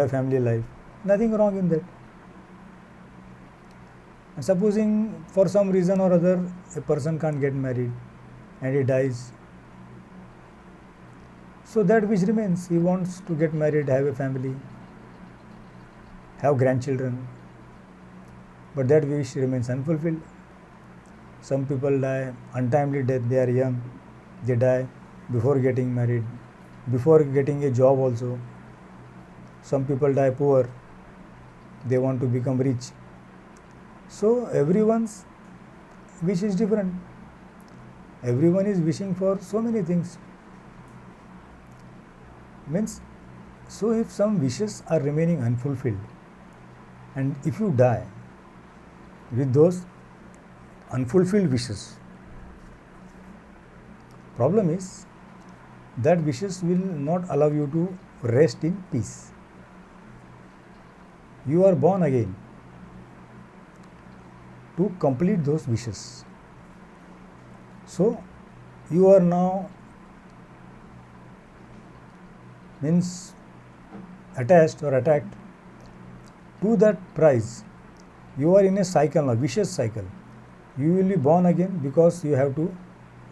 family life. Nothing wrong in that. And supposing for some reason or other a person can't get married and he dies, so that wish remains. He wants to get married, have a family, have grandchildren, but that wish remains unfulfilled. Some people die untimely death, they are young, they die before getting married, before getting a job also. Some people die poor, they want to become rich. So everyone's wish is different. Everyone is wishing for so many things. So if some wishes are remaining unfulfilled, and if you die with those unfulfilled wishes, problem is that wishes will not allow you to rest in peace. You are born again to complete those wishes. So you are now attached or attacked to that prize. You are in a cycle, a vicious cycle. You will be born again because you have to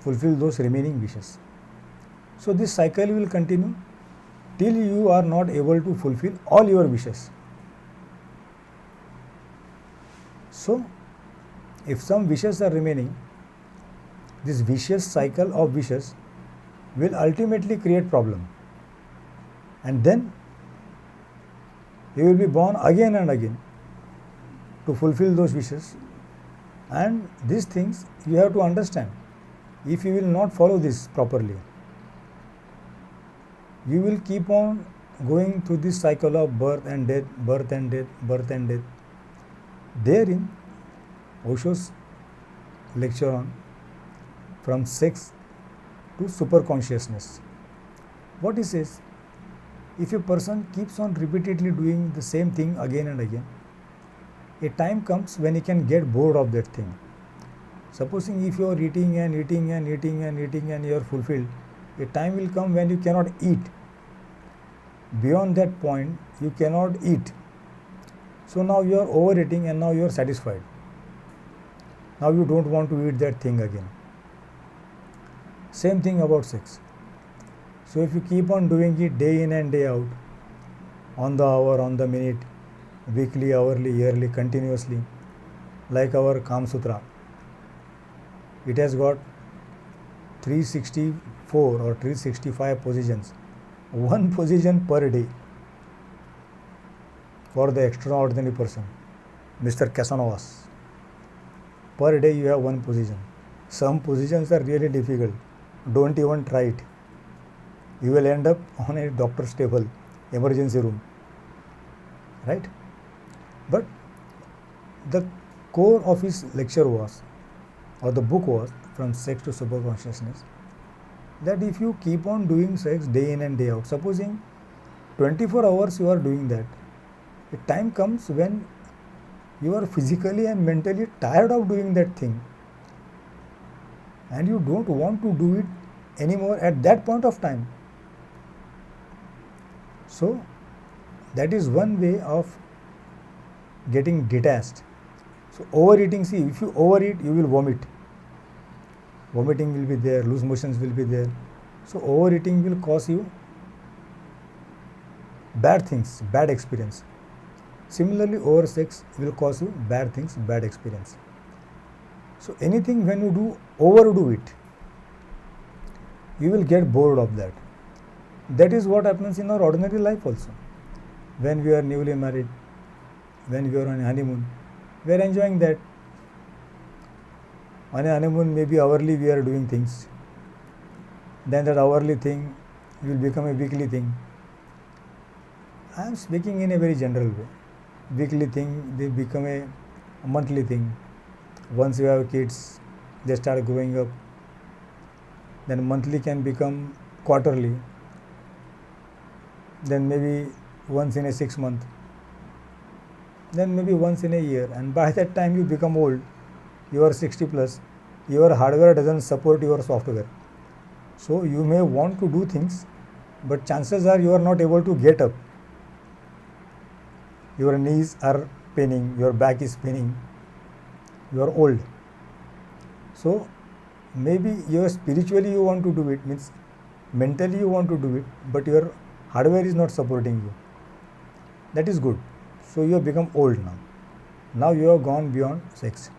fulfill those remaining wishes. So this cycle will continue till you are not able to fulfill all your wishes. So if some wishes are remaining, this vicious cycle of wishes will ultimately create problem. And then you will be born again and again to fulfill those wishes. And these things you have to understand. If you will not follow this properly, you will keep on going through this cycle of birth and death, birth and death, birth and death. Therein, Osho's lecture on from sex to super consciousness. What he says, if a person keeps on repeatedly doing the same thing again and again, a time comes when he can get bored of that thing. Supposing if you are eating and eating and eating and eating and you are fulfilled, a time will come when you cannot eat. Beyond that point, you cannot eat. So now you are overeating and now you are satisfied. Now you don't want to eat that thing again. Same thing about sex. So if you keep on doing it day in and day out, on the hour, on the minute, weekly, hourly, yearly, continuously, like our Kama Sutra, it has got 364 or 365 positions, one position per day for the extraordinary person, Mr. Casanovas. Per day you have one position. Some positions are really difficult. Don't even try it. You will end up on a doctor's table, emergency room. Right? the core of his lecture was, or the book was, From Sex to Super Consciousness, that if you keep on doing sex day in and day out, supposing 24 hours you are doing that, a time comes when you are physically and mentally tired of doing that thing and you don't want to do it anymore at that point of time. So that is one way of getting detached. So overeating, see, if you overeat, you will vomit. Vomiting will be there, loose motions will be there. So overeating will cause you bad things, bad experience. Similarly, oversex will cause you bad things, bad experience. So anything when you do, overdo it, you will get bored of that. That is what happens in our ordinary life also. When we are newly married, when we are on a honeymoon, we are enjoying that. On a honeymoon, maybe hourly we are doing things. Then that hourly thing will become a weekly thing. I am speaking in a very general way. Weekly thing, they become a monthly thing. Once you have kids, they start growing up. Then monthly can become quarterly. Then maybe once in a 6 month. Then maybe once in a year. And by that time you become old. You are 60 plus. Your hardware doesn't support your software. So you may want to do things, but chances are you are not able to get up. Your knees are paining, your back is paining, you are old. So maybe spiritually you want to do it, means mentally you want to do it, but your hardware is not supporting you. That is good. So you have become old now. Now you have gone beyond sex.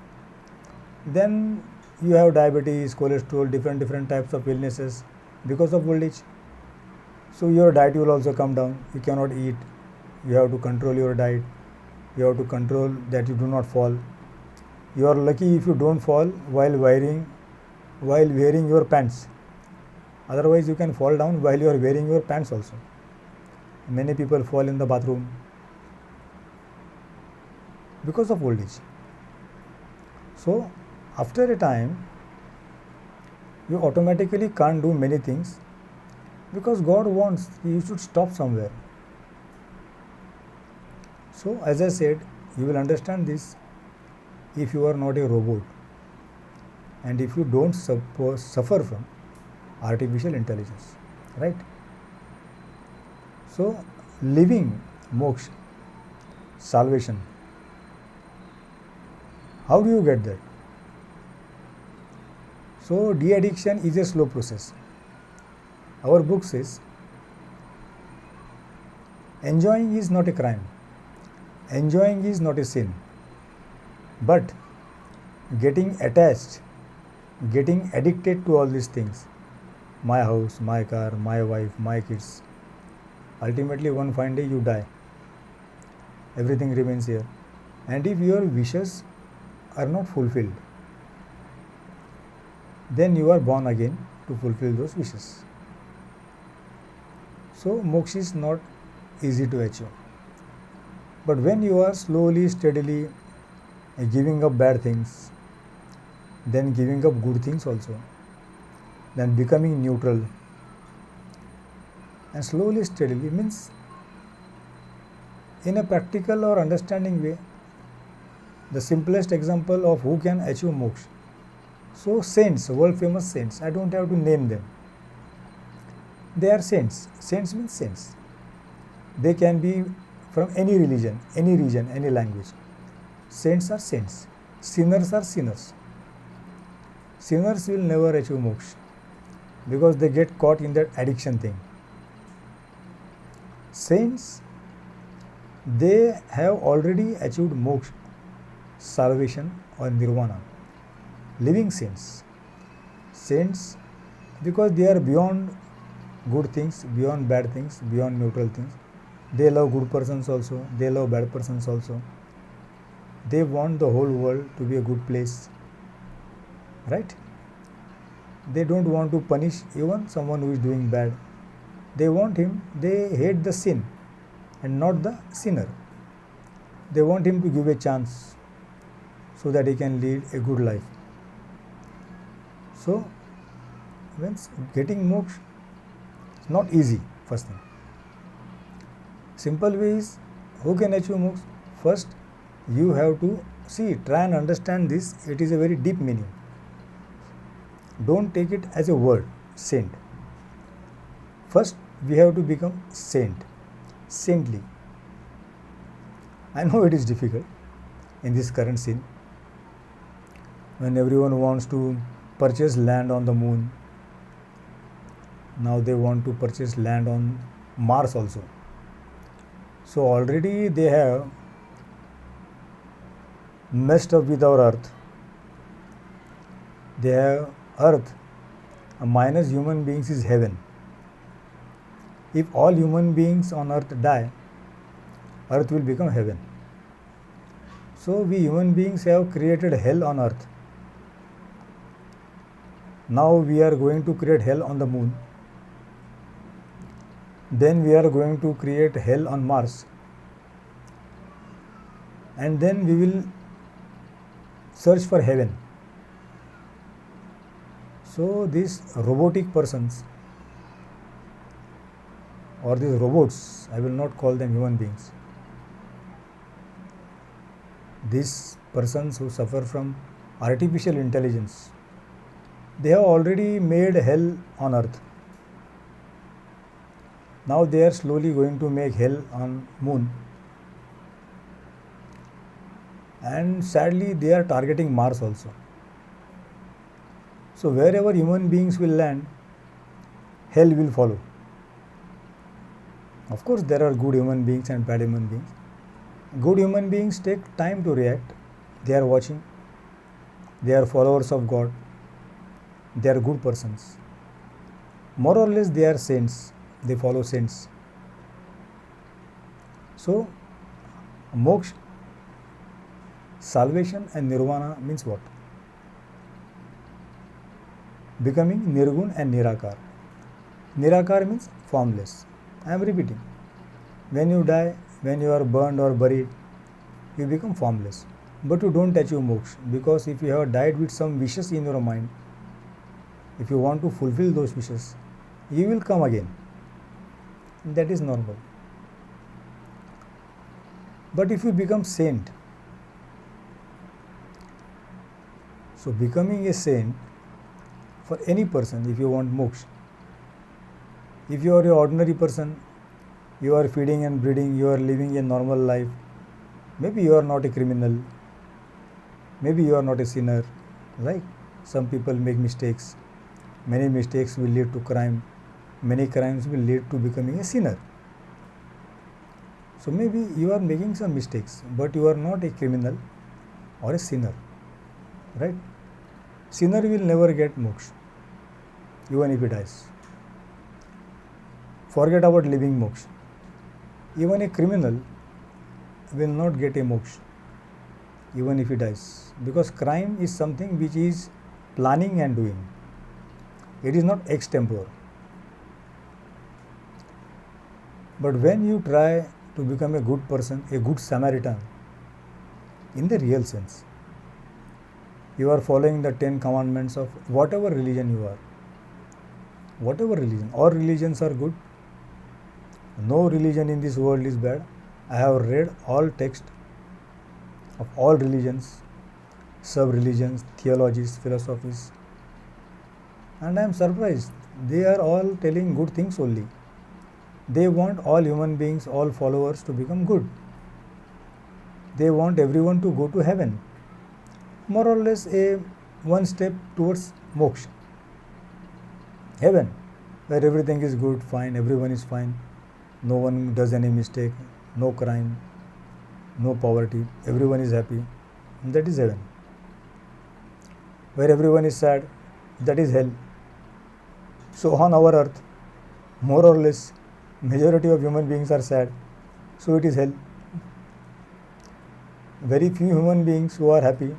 Then you have diabetes, cholesterol, different types of illnesses because of old age. So your diet will also come down. You cannot eat. You have to control your diet. You have to control that you do not fall. You are lucky if you don't fall while wearing your pants. Otherwise you can fall down while you are wearing your pants also. Many people fall in the bathroom because of old age. So after a time you automatically can't do many things because God wants you should stop somewhere. So as I said, you will understand this if you are not a robot and if you don't suffer from artificial intelligence, right? So living moksha, salvation, how do you get that? So de-addiction is a slow process. Our book says enjoying is not a crime. Enjoying is not a sin, but getting attached, getting addicted to all these things, my house, my car, my wife, my kids, ultimately one fine day you die. Everything remains here. And if your wishes are not fulfilled, then you are born again to fulfill those wishes. So moksha is not easy to achieve. But when you are slowly, steadily giving up bad things, then giving up good things also, then becoming neutral, and slowly, steadily means in a practical or understanding way, the simplest example of who can achieve moksha. So saints, world famous saints, I don't have to name them. They are saints. Saints means saints. They can be from any religion, any region, any language. Saints are saints. Sinners are sinners. Sinners will never achieve moksha because they get caught in that addiction thing. Saints, they have already achieved moksha, salvation or nirvana. Living saints. Saints because they are beyond good things, beyond bad things, beyond neutral things. They love good persons also, they love bad persons also. They want the whole world to be a good place, right? They don't want to punish even someone who is doing bad. They want him, they hate the sin and not the sinner. They want him to give a chance. so that he can lead a good life. So, when getting moksha is not easy, first thing. Simple way is, who can achieve moksha? First, you have to try and understand this. It is a very deep meaning. Don't take it as a word, saint. First, we have to become saintly. I know it is difficult in this current scene, when everyone wants to purchase land on the moon. Now they want to purchase land on Mars also. So already they have messed up with our earth. They have earth minus human beings is heaven. If all human beings on earth die, earth will become heaven. So we human beings have created hell on earth. Now we are going to create hell on the moon. Then we are going to create hell on Mars. And then we will search for heaven. So these robotic persons, or these robots, I will not call them human beings. These persons who suffer from artificial intelligence, they have already made hell on earth. Now they are slowly going to make hell on moon. And sadly, they are targeting Mars also. So wherever human beings will land, hell will follow. Of course, there are good human beings and bad human beings. Good human beings take time to react. They are watching. They are followers of God. They are good persons. More or less, they are saints. They follow saints. So, moksha, salvation and nirvana means what? Becoming nirgun and nirakar. Nirakar means formless. I am repeating. When you die, when you are burned or buried, you become formless. But you don't achieve moksha, because if you have died with some wishes in your mind, if you want to fulfill those wishes, you will come again. That is normal. But if you become saint, so becoming a saint for any person, if you want moksha, if you are an ordinary person, you are feeding and breeding, you are living a normal life, maybe you are not a criminal, maybe you are not a sinner, right? Some people make mistakes. Many mistakes will lead to crime. Many crimes will lead to becoming a sinner. So maybe you are making some mistakes, but you are not a criminal or a sinner, right? Sinner will never get moksha, even if he dies. Forget about living moksha. Even a criminal will not get a moksha, even if he dies, because crime is something which is planning and doing. It is not extempore. But when you try to become a good person, a good Samaritan, in the real sense, you are following the 10 commandments of whatever religion you are. Whatever religion, all religions are good. No religion in this world is bad. I have read all texts of all religions, sub-religions, theologies, philosophies, and I am surprised. They are all telling good things only. They want all human beings, all followers to become good. They want everyone to go to heaven. More or less a one step towards moksha. Heaven, where everything is good, fine, everyone is fine. No one does any mistake, no crime, no poverty, everyone is happy. That is heaven. Where everyone is sad, that is hell. So on our earth, more or less, majority of human beings are sad, so it is hell. Very few human beings who are happy,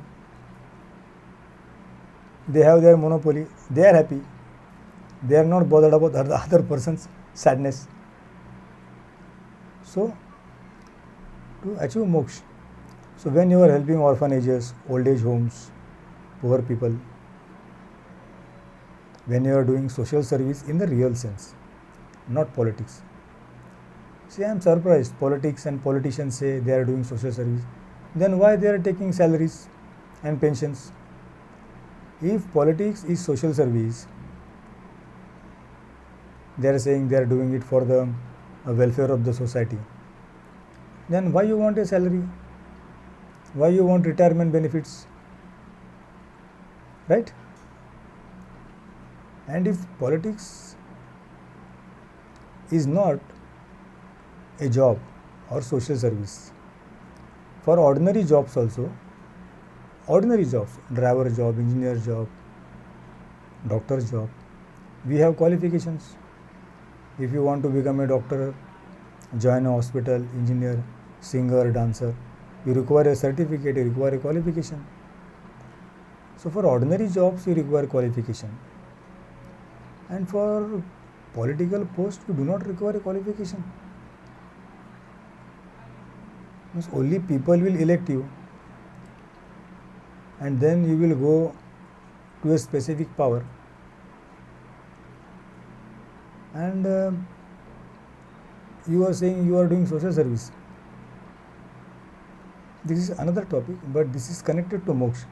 they have their monopoly, they are happy. They are not bothered about the other person's sadness. So, to achieve moksha, So when you are helping orphanages, old age homes, poor people, when you are doing social service in the real sense, not politics. See, I am surprised politics and politicians say they are doing social service. Then why they are taking salaries and pensions? If politics is social service, they are saying they are doing it for the welfare of the society. Then why you want a salary? Why you want retirement benefits? Right? And if politics is not a job or social service, for ordinary jobs also, ordinary jobs, driver job, engineer job, doctor's job, we have qualifications. If you want to become a doctor, join a hospital, engineer, singer, dancer, you require a certificate, you require a qualification. So for ordinary jobs, you require qualification. And for political posts, you do not require a qualification. Means only people will elect you, and then you will go to a specific power, and you are saying you are doing social service. This is another topic, but this is connected to moksha.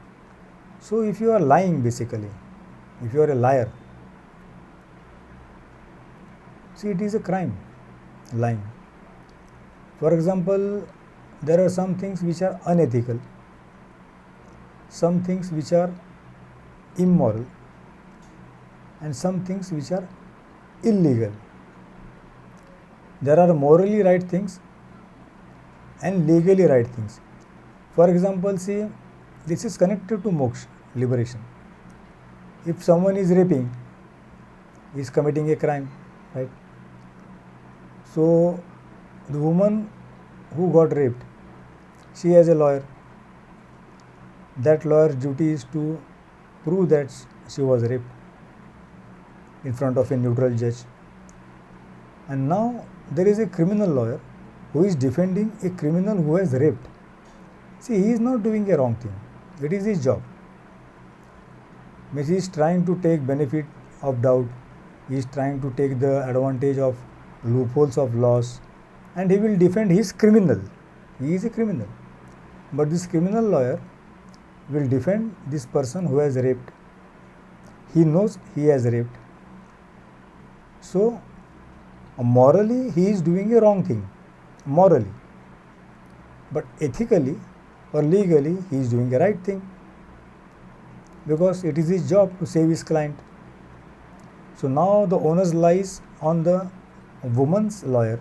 So if you are lying, basically, if you are a liar, see, it is a crime, lying. For example, there are some things which are unethical, some things which are immoral, and some things which are illegal. There are morally right things and legally right things. For example, see, this is connected to moksha, liberation. If someone is raping, he is committing a crime, right? So the woman who got raped, she has a lawyer. That lawyer's duty is to prove that she was raped in front of a neutral judge. And now there is a criminal lawyer who is defending a criminal who has raped. See, he is not doing a wrong thing. It is his job. Means he is trying to take benefit of doubt. He is trying to take the advantage of loopholes of laws, and he will defend his criminal. He is a criminal. But this criminal lawyer will defend this person who has raped. He knows he has raped. So, morally he is doing a wrong thing, morally. But ethically or legally he is doing a right thing, because it is his job to save his client. So now the onus lies on the woman's lawyer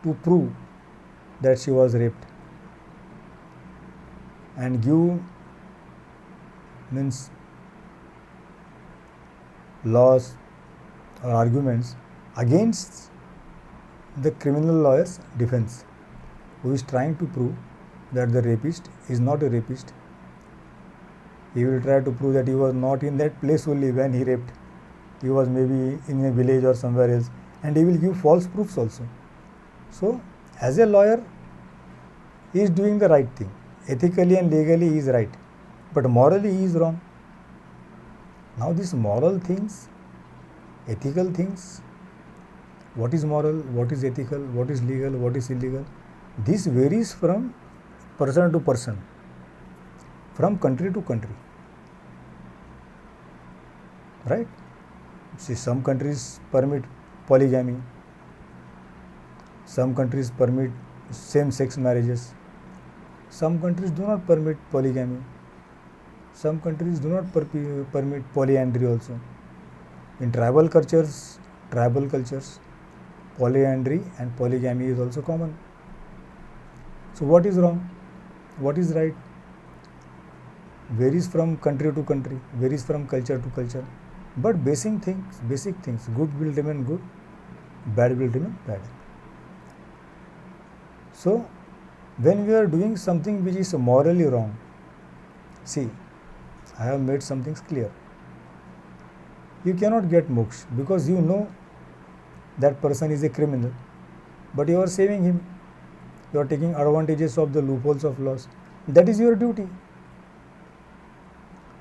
to prove that she was raped and give means laws or arguments against the criminal lawyer's defense, who is trying to prove that the rapist is not a rapist. He will try to prove that he was not in that place only when he raped. He was maybe in a village or somewhere else, and he will give false proofs also. So, as a lawyer, he is doing the right thing. Ethically and legally he is right, but morally he is wrong. Now these moral things, ethical things, what is moral, what is ethical, what is legal, what is illegal, this varies from person to person, from country to country, right? See, some countries permit polygamy, some countries permit same-sex marriages, some countries do not permit polygamy, some countries do not permit polyandry also. In tribal cultures, polyandry and polygamy is also common. So what is wrong? What is right? Varies from country to country, varies from culture to culture. But basic things, good will remain good, bad will remain bad. So when we are doing something which is morally wrong, see, I have made some things clear. You cannot get moksha because you know that person is a criminal, but you are saving him. You are taking advantages of the loopholes of laws. that is your duty.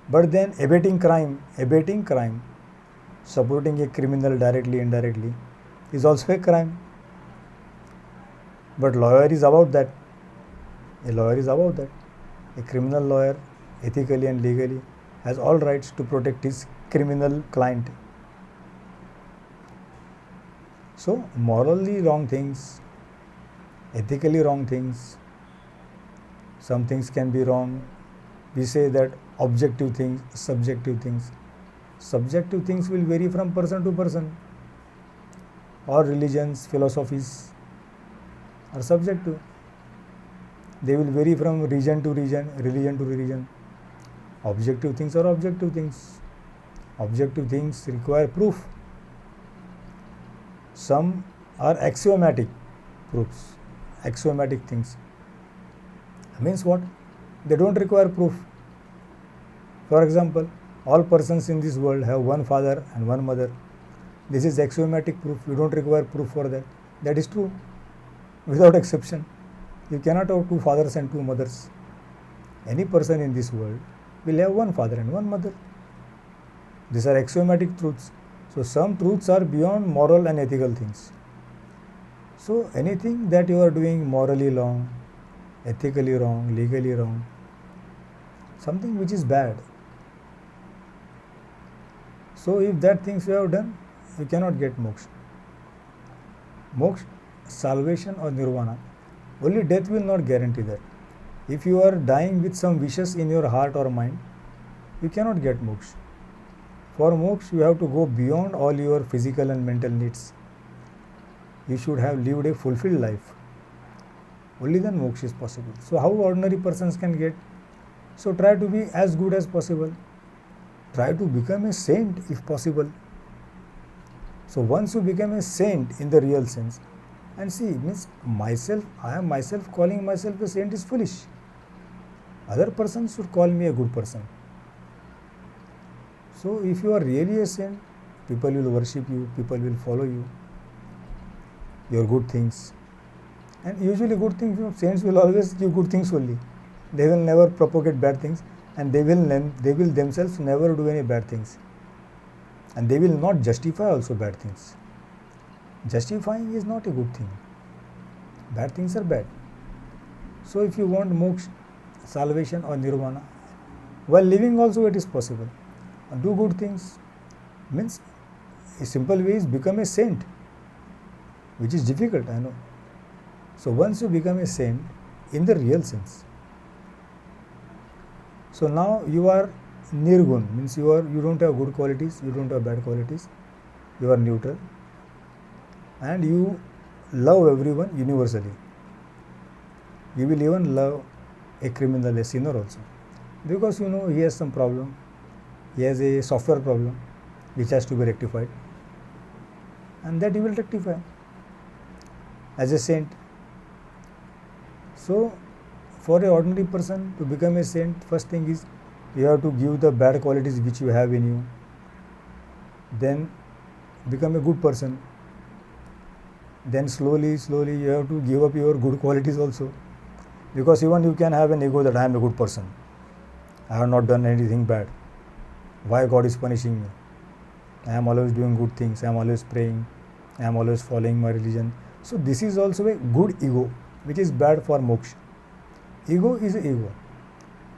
But then abating crime, supporting a criminal directly, indirectly, is also a crime. But lawyer is about that. A lawyer is about that. A criminal lawyer, ethically and legally, has all rights to protect his criminal client. So, morally wrong things, ethically wrong things, some things can be wrong. We say that objective things, subjective things. Subjective things will vary from person to person. All religions, philosophies are subjective. They will vary from region to region, religion to religion. Objective things are objective things. Objective things require proof. Some are axiomatic proofs, axiomatic things. Means what? They don't require proof. For example, all persons in this world have one father and one mother. This is axiomatic proof. You don't require proof for that. That is true, without exception. You cannot have two fathers and two mothers. Any person in this world will have one father and one mother. These are axiomatic truths. So some truths are beyond moral and ethical things. So anything that you are doing morally wrong, ethically wrong, legally wrong, something which is bad. So if that things you have done, you cannot get moksha. Moksha, salvation or nirvana, only death will not guarantee that. If you are dying with some wishes in your heart or mind, you cannot get moksha. For moksha, you have to go beyond all your physical and mental needs. You should have lived a fulfilled life. Only then moksha is possible. So how ordinary persons can get? So try to be as good as possible. Try to become a saint if possible. So once you become a saint in the real sense, and see, means myself, I am myself calling myself a saint is foolish. Other persons should call me a good person. So if you are really a saint, people will worship you, people will follow you, your good things. And usually good things, saints will always give good things only. They will never propagate bad things, and they will themselves never do any bad things. And they will not justify also bad things. Justifying is not a good thing. Bad things are bad. So if you want moksha, salvation or nirvana, while living also it is possible. Do good things. Means a simple way is become a saint, which is difficult, I know. So once you become a saint in the real sense, so now you are nirgun, means you don't have good qualities, you don't have bad qualities, you are neutral, and you love everyone universally. You will even love a criminal, a sinner also, because you know he has some problem, he has a software problem which has to be rectified, and that you will rectify as a saint. So for an ordinary person to become a saint, first thing is you have to give the bad qualities which you have in you, then become a good person. Then slowly you have to give up your good qualities also, because even you can have an ego that I am a good person, I have not done anything bad, why God is punishing me, I am always doing good things, I am always praying, I am always following my religion. So this is also a good ego, which is bad for moksha. Ego is an ego.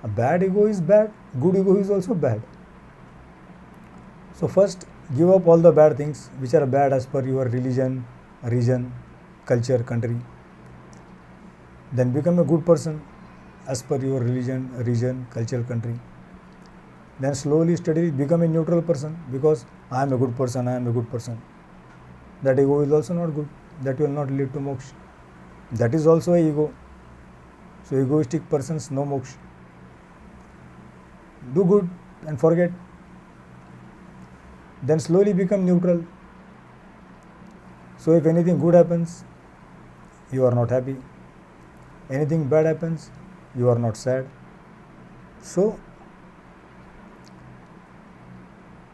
A bad ego is bad, good ego is also bad. So first give up all the bad things which are bad as per your religion, region, culture, country. Then become a good person as per your religion, region, culture, country. Then slowly, steadily become a neutral person, because I am a good person, I am a good person. That ego is also not good. That will not lead to moksha. That is also a ego. So egoistic persons, no moksha. Do good and forget. Then slowly become neutral. So if anything good happens, you are not happy. Anything bad happens, you are not sad. So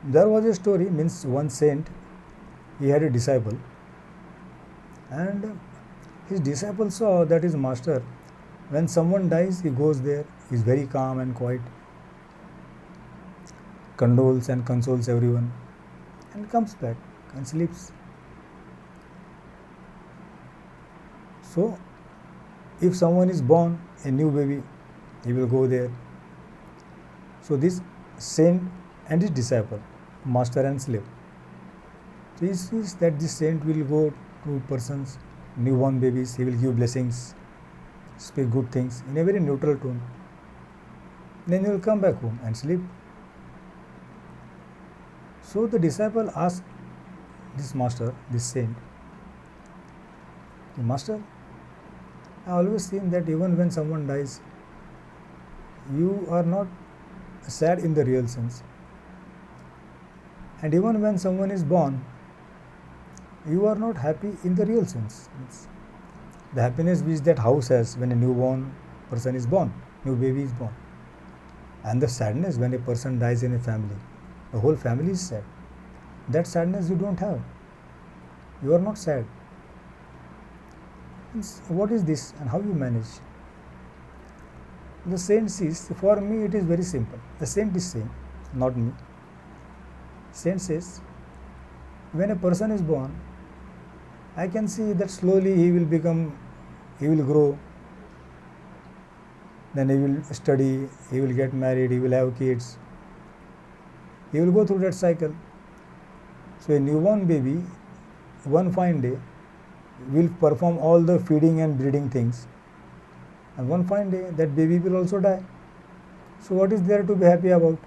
there was a story, means one saint, he had a disciple, and his disciple saw that his master When someone dies, he goes there, is very calm and quiet, condoles and consoles everyone, and comes back and sleeps. So, if someone is born, a new baby, he will go there. So, this saint and his disciple, master and slave. So, he sees that this saint will go to persons, newborn babies, he will give blessings, speak good things in a very neutral tone. Then he will come back home and sleep. So the disciple asked this master, this saint, Master, I always seen that even when someone dies, you are not sad in the real sense. And even when someone is born, you are not happy in the real sense. It's the happiness which that house has when a newborn person is born, new baby is born. And the sadness when a person dies in a family, the whole family is sad. That sadness you don't have. You are not sad. What is this and how you manage? The saint says, for me it is very simple. The saint is saying, not me. Saint says, when a person is born, I can see that slowly he will grow, then he will study, he will get married, he will have kids. He will go through that cycle. So a newborn baby, one fine day, will perform all the feeding and breeding things. And one fine day, that baby will also die. So what is there to be happy about?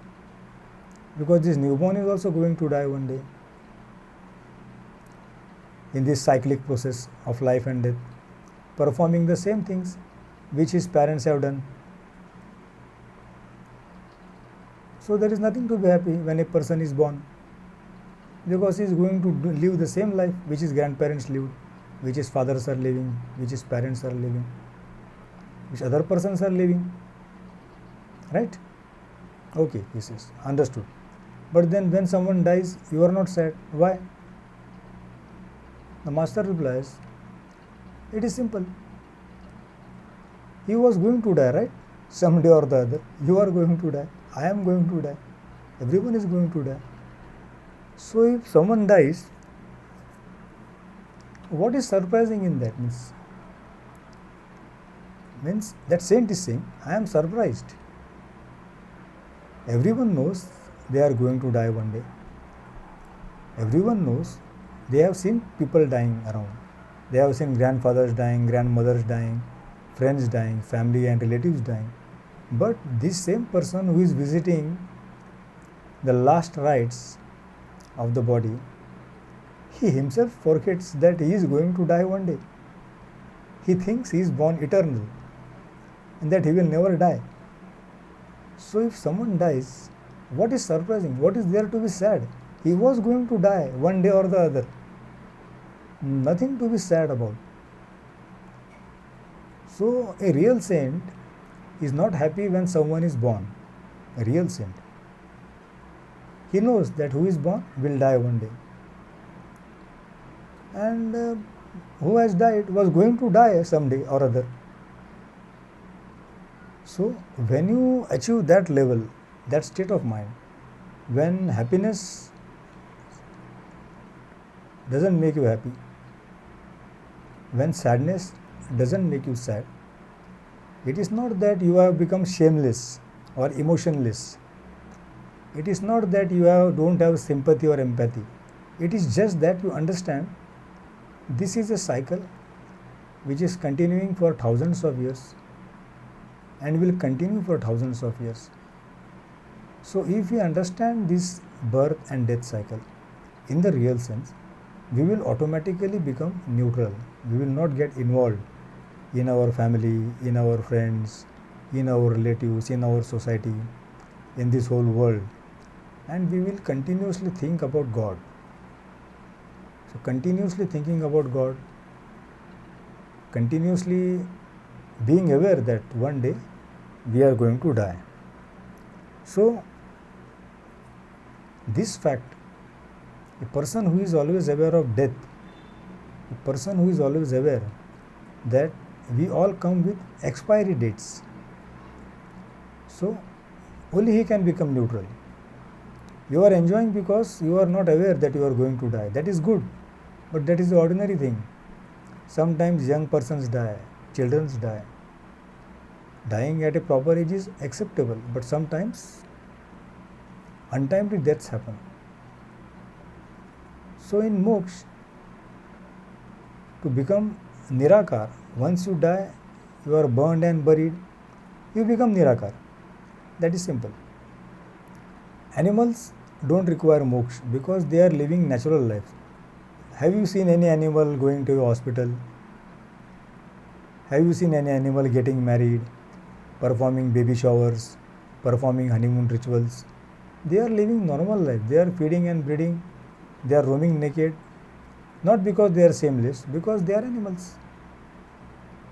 Because this newborn is also going to die one day. In this cyclic process of life and death, performing the same things which his parents have done. So there is nothing to be happy when a person is born, because he is going to live the same life which his grandparents lived, which his fathers are living, which his parents are living, which other persons are living. Right? Okay, this is understood. But then when someone dies, you are not sad. Why? The master replies, it is simple. He was going to die, right? Someday or the other. You are going to die. I am going to die. Everyone is going to die. So if someone dies, what is surprising in that? Means that saint is saying, I am surprised. Everyone knows they are going to die one day. Everyone knows they have seen people dying around. They have seen grandfathers dying, grandmothers dying, friends dying, family and relatives dying. But this same person who is visiting the last rites of the body, he himself forgets that he is going to die one day. He thinks he is born eternal and that he will never die. So if someone dies, what is surprising? What is there to be sad? He was going to die one day or the other. Nothing to be sad about. So a real saint is not happy when someone is born. A real saint. He knows that who is born will die one day. And who has died was going to die someday or other. So when you achieve that level, that state of mind, when happiness doesn't make you happy, when sadness doesn't make you sad, it is not that you have become shameless or emotionless. It is not that you don't have sympathy or empathy. It is just that you understand this is a cycle which is continuing for thousands of years and will continue for thousands of years. So if we understand this birth and death cycle in the real sense, we will automatically become neutral. We will not get involved in our family, in our friends, in our relatives, in our society, in this whole world. And we will continuously think about God. So continuously thinking about God, continuously being aware that one day we are going to die. So this fact, a person who is always aware of death, a person who is always aware that we all come with expiry dates. So only he can become neutral. You are enjoying because you are not aware that you are going to die. That is good, but that is the ordinary thing. Sometimes young persons die, children die. Dying at a proper age is acceptable, but sometimes untimely deaths happen. So in moksha, to become nirakar, once you die, you are burned and buried, you become nirakar. That is simple. Animals don't require moksha because they are living natural life. Have you seen any animal going to a hospital? Have you seen any animal getting married, performing baby showers, performing honeymoon rituals? They are living normal life. They are feeding and breeding. They are roaming naked. Not because they are shameless, because they are animals.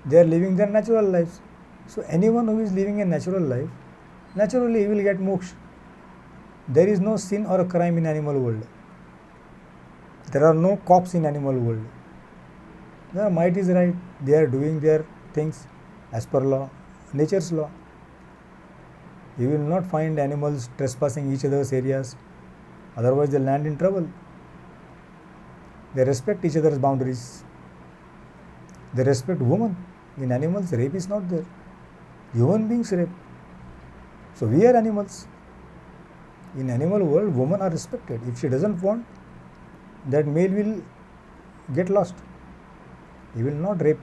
They are living their natural lives. So anyone who is living a natural life, naturally he will get moksha. There is no sin or crime in animal world. There are no cops in animal world. The might is right. They are doing their things as per law, nature's law. You will not find animals trespassing each other's areas. Otherwise they land in trouble. They respect each other's boundaries. They respect women. In animals, rape is not there. Human beings rape. So we are animals. In animal world, women are respected. If she doesn't want, that male will get lost. He will not rape.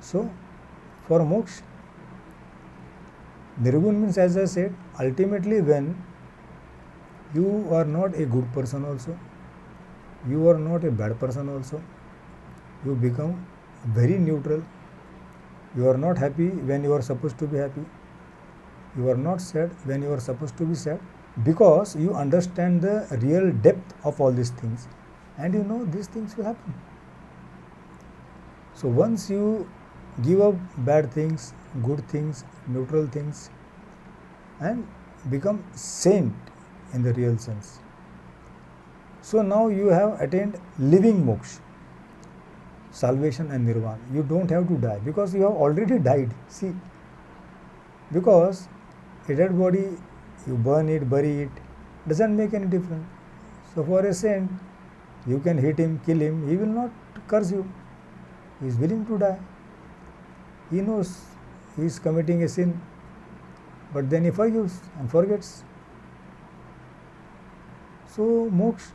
So, for moksha, nirgun means, as I said, ultimately when you are not a good person also, you are not a bad person also, you become very neutral. You are not happy when you are supposed to be happy. You are not sad when you are supposed to be sad, because you understand the real depth of all these things and you know these things will happen. So once you give up bad things, good things, neutral things, and become saint in the real sense, so now you have attained living moksha, salvation and nirvana. You don't have to die because you have already died. See, because a dead body, you burn it, bury it, doesn't make any difference. So for a saint, you can hit him, kill him, he will not curse you. He is willing to die. He knows he is committing a sin, but then he forgives and forgets. So moksha,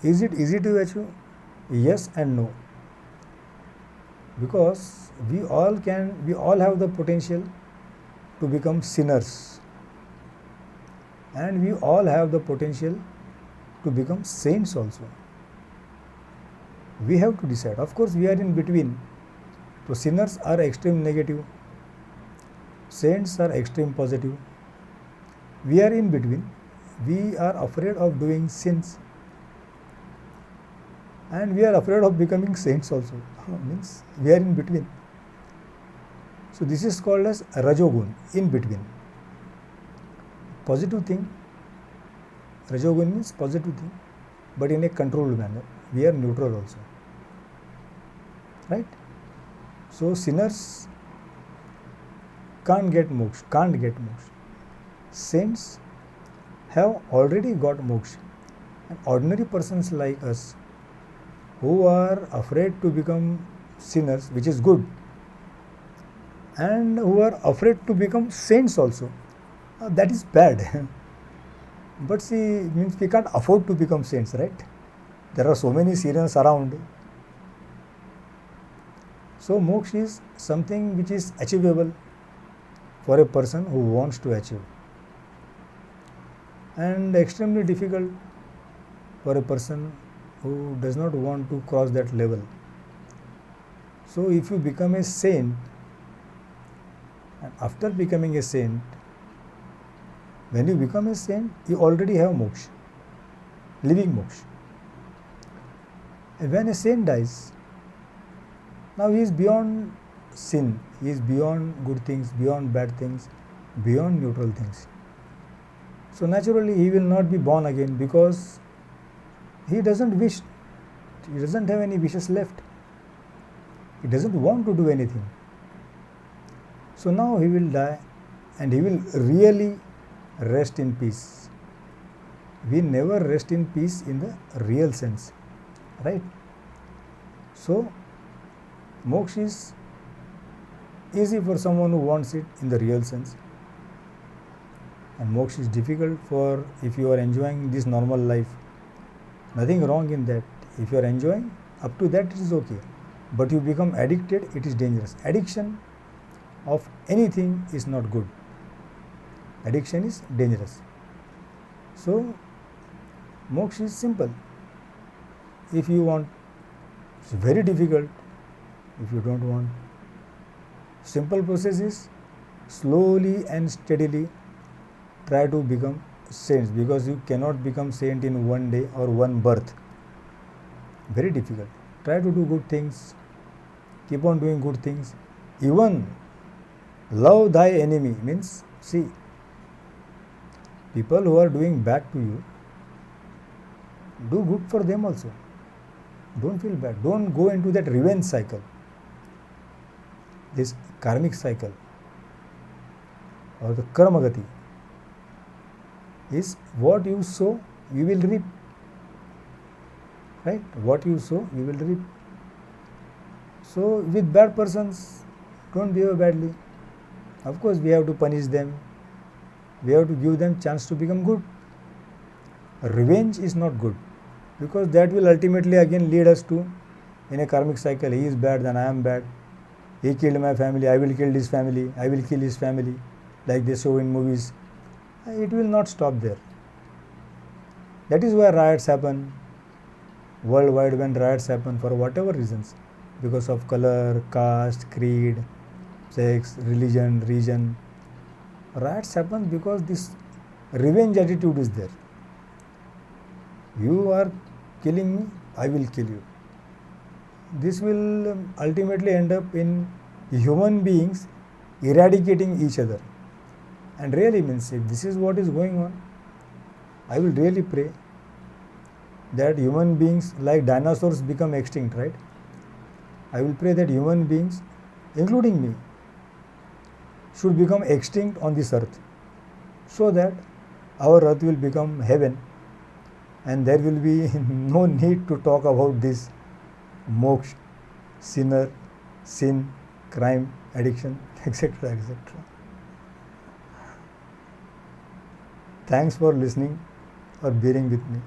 is it easy to achieve? Yes and no. Because we all have the potential to become sinners, and we all have the potential to become saints also. We have to decide. Of course, we are in between. So sinners are extreme negative, saints are extreme positive. We are in between. We are afraid of doing sins, and we are afraid of becoming saints also. Means we are in between. So this is called as rajogun, in between. Positive thing, rajogun means positive thing, but in a controlled manner. We are neutral also. Right? So sinners can't get moksha. Saints have already got moksha. And ordinary persons like us, who are afraid to become sinners, which is good, and who are afraid to become saints also, that is bad. But see, means we can't afford to become saints, right? There are so many sirens around. So moksha is something which is achievable for a person who wants to achieve, and extremely difficult for a person who does not want to cross that level. So if you become a saint, and after becoming a saint, when you become a saint, you already have moksha, living moksha. And when a saint dies, now he is beyond sin, he is beyond good things, beyond bad things, beyond neutral things. So naturally he will not be born again, because he doesn't wish, he doesn't have any wishes left. He doesn't want to do anything. So now he will die and he will really rest in peace. We never rest in peace in the real sense, right? So moksha is easy for someone who wants it in the real sense, and moksha is difficult for if you are enjoying this normal life. Nothing wrong in that. If you are enjoying, up to that it is okay. But you become addicted, it is dangerous. Addiction of anything is not good. Addiction is dangerous. So moksha is simple. If you want, it's very difficult. If you don't want, simple process is slowly and steadily try to become saints, because you cannot become saint in one day or one birth. Very difficult. Try to do good things. Keep on doing good things. Even love thy enemy means, see, people who are doing bad to you, do good for them also. Don't feel bad. Don't go into that revenge cycle, this karmic cycle, or the karma gati. Is what you sow, you will reap. Right? What you sow, you will reap. So with bad persons, don't behave badly. Of course, we have to punish them. We have to give them chance to become good. Revenge is not good, because that will ultimately again lead us to in a karmic cycle. He is bad, then I am bad. He killed my family, I will kill his family. I will kill his family, like they show in movies. It will not stop there. That is why riots happen worldwide. When riots happen for whatever reasons, because of color, caste, creed, sex, religion, region, riots happen because this revenge attitude is there. You are killing me, I will kill you. This will ultimately end up in human beings eradicating each other. And really means, if this is what is going on, I will really pray that human beings like dinosaurs become extinct, right? I will pray that human beings, including me, should become extinct on this earth, so that our earth will become heaven, and there will be no need to talk about this moksha, sinner, sin, crime, addiction, etc., etc. Thanks for listening or bearing with me.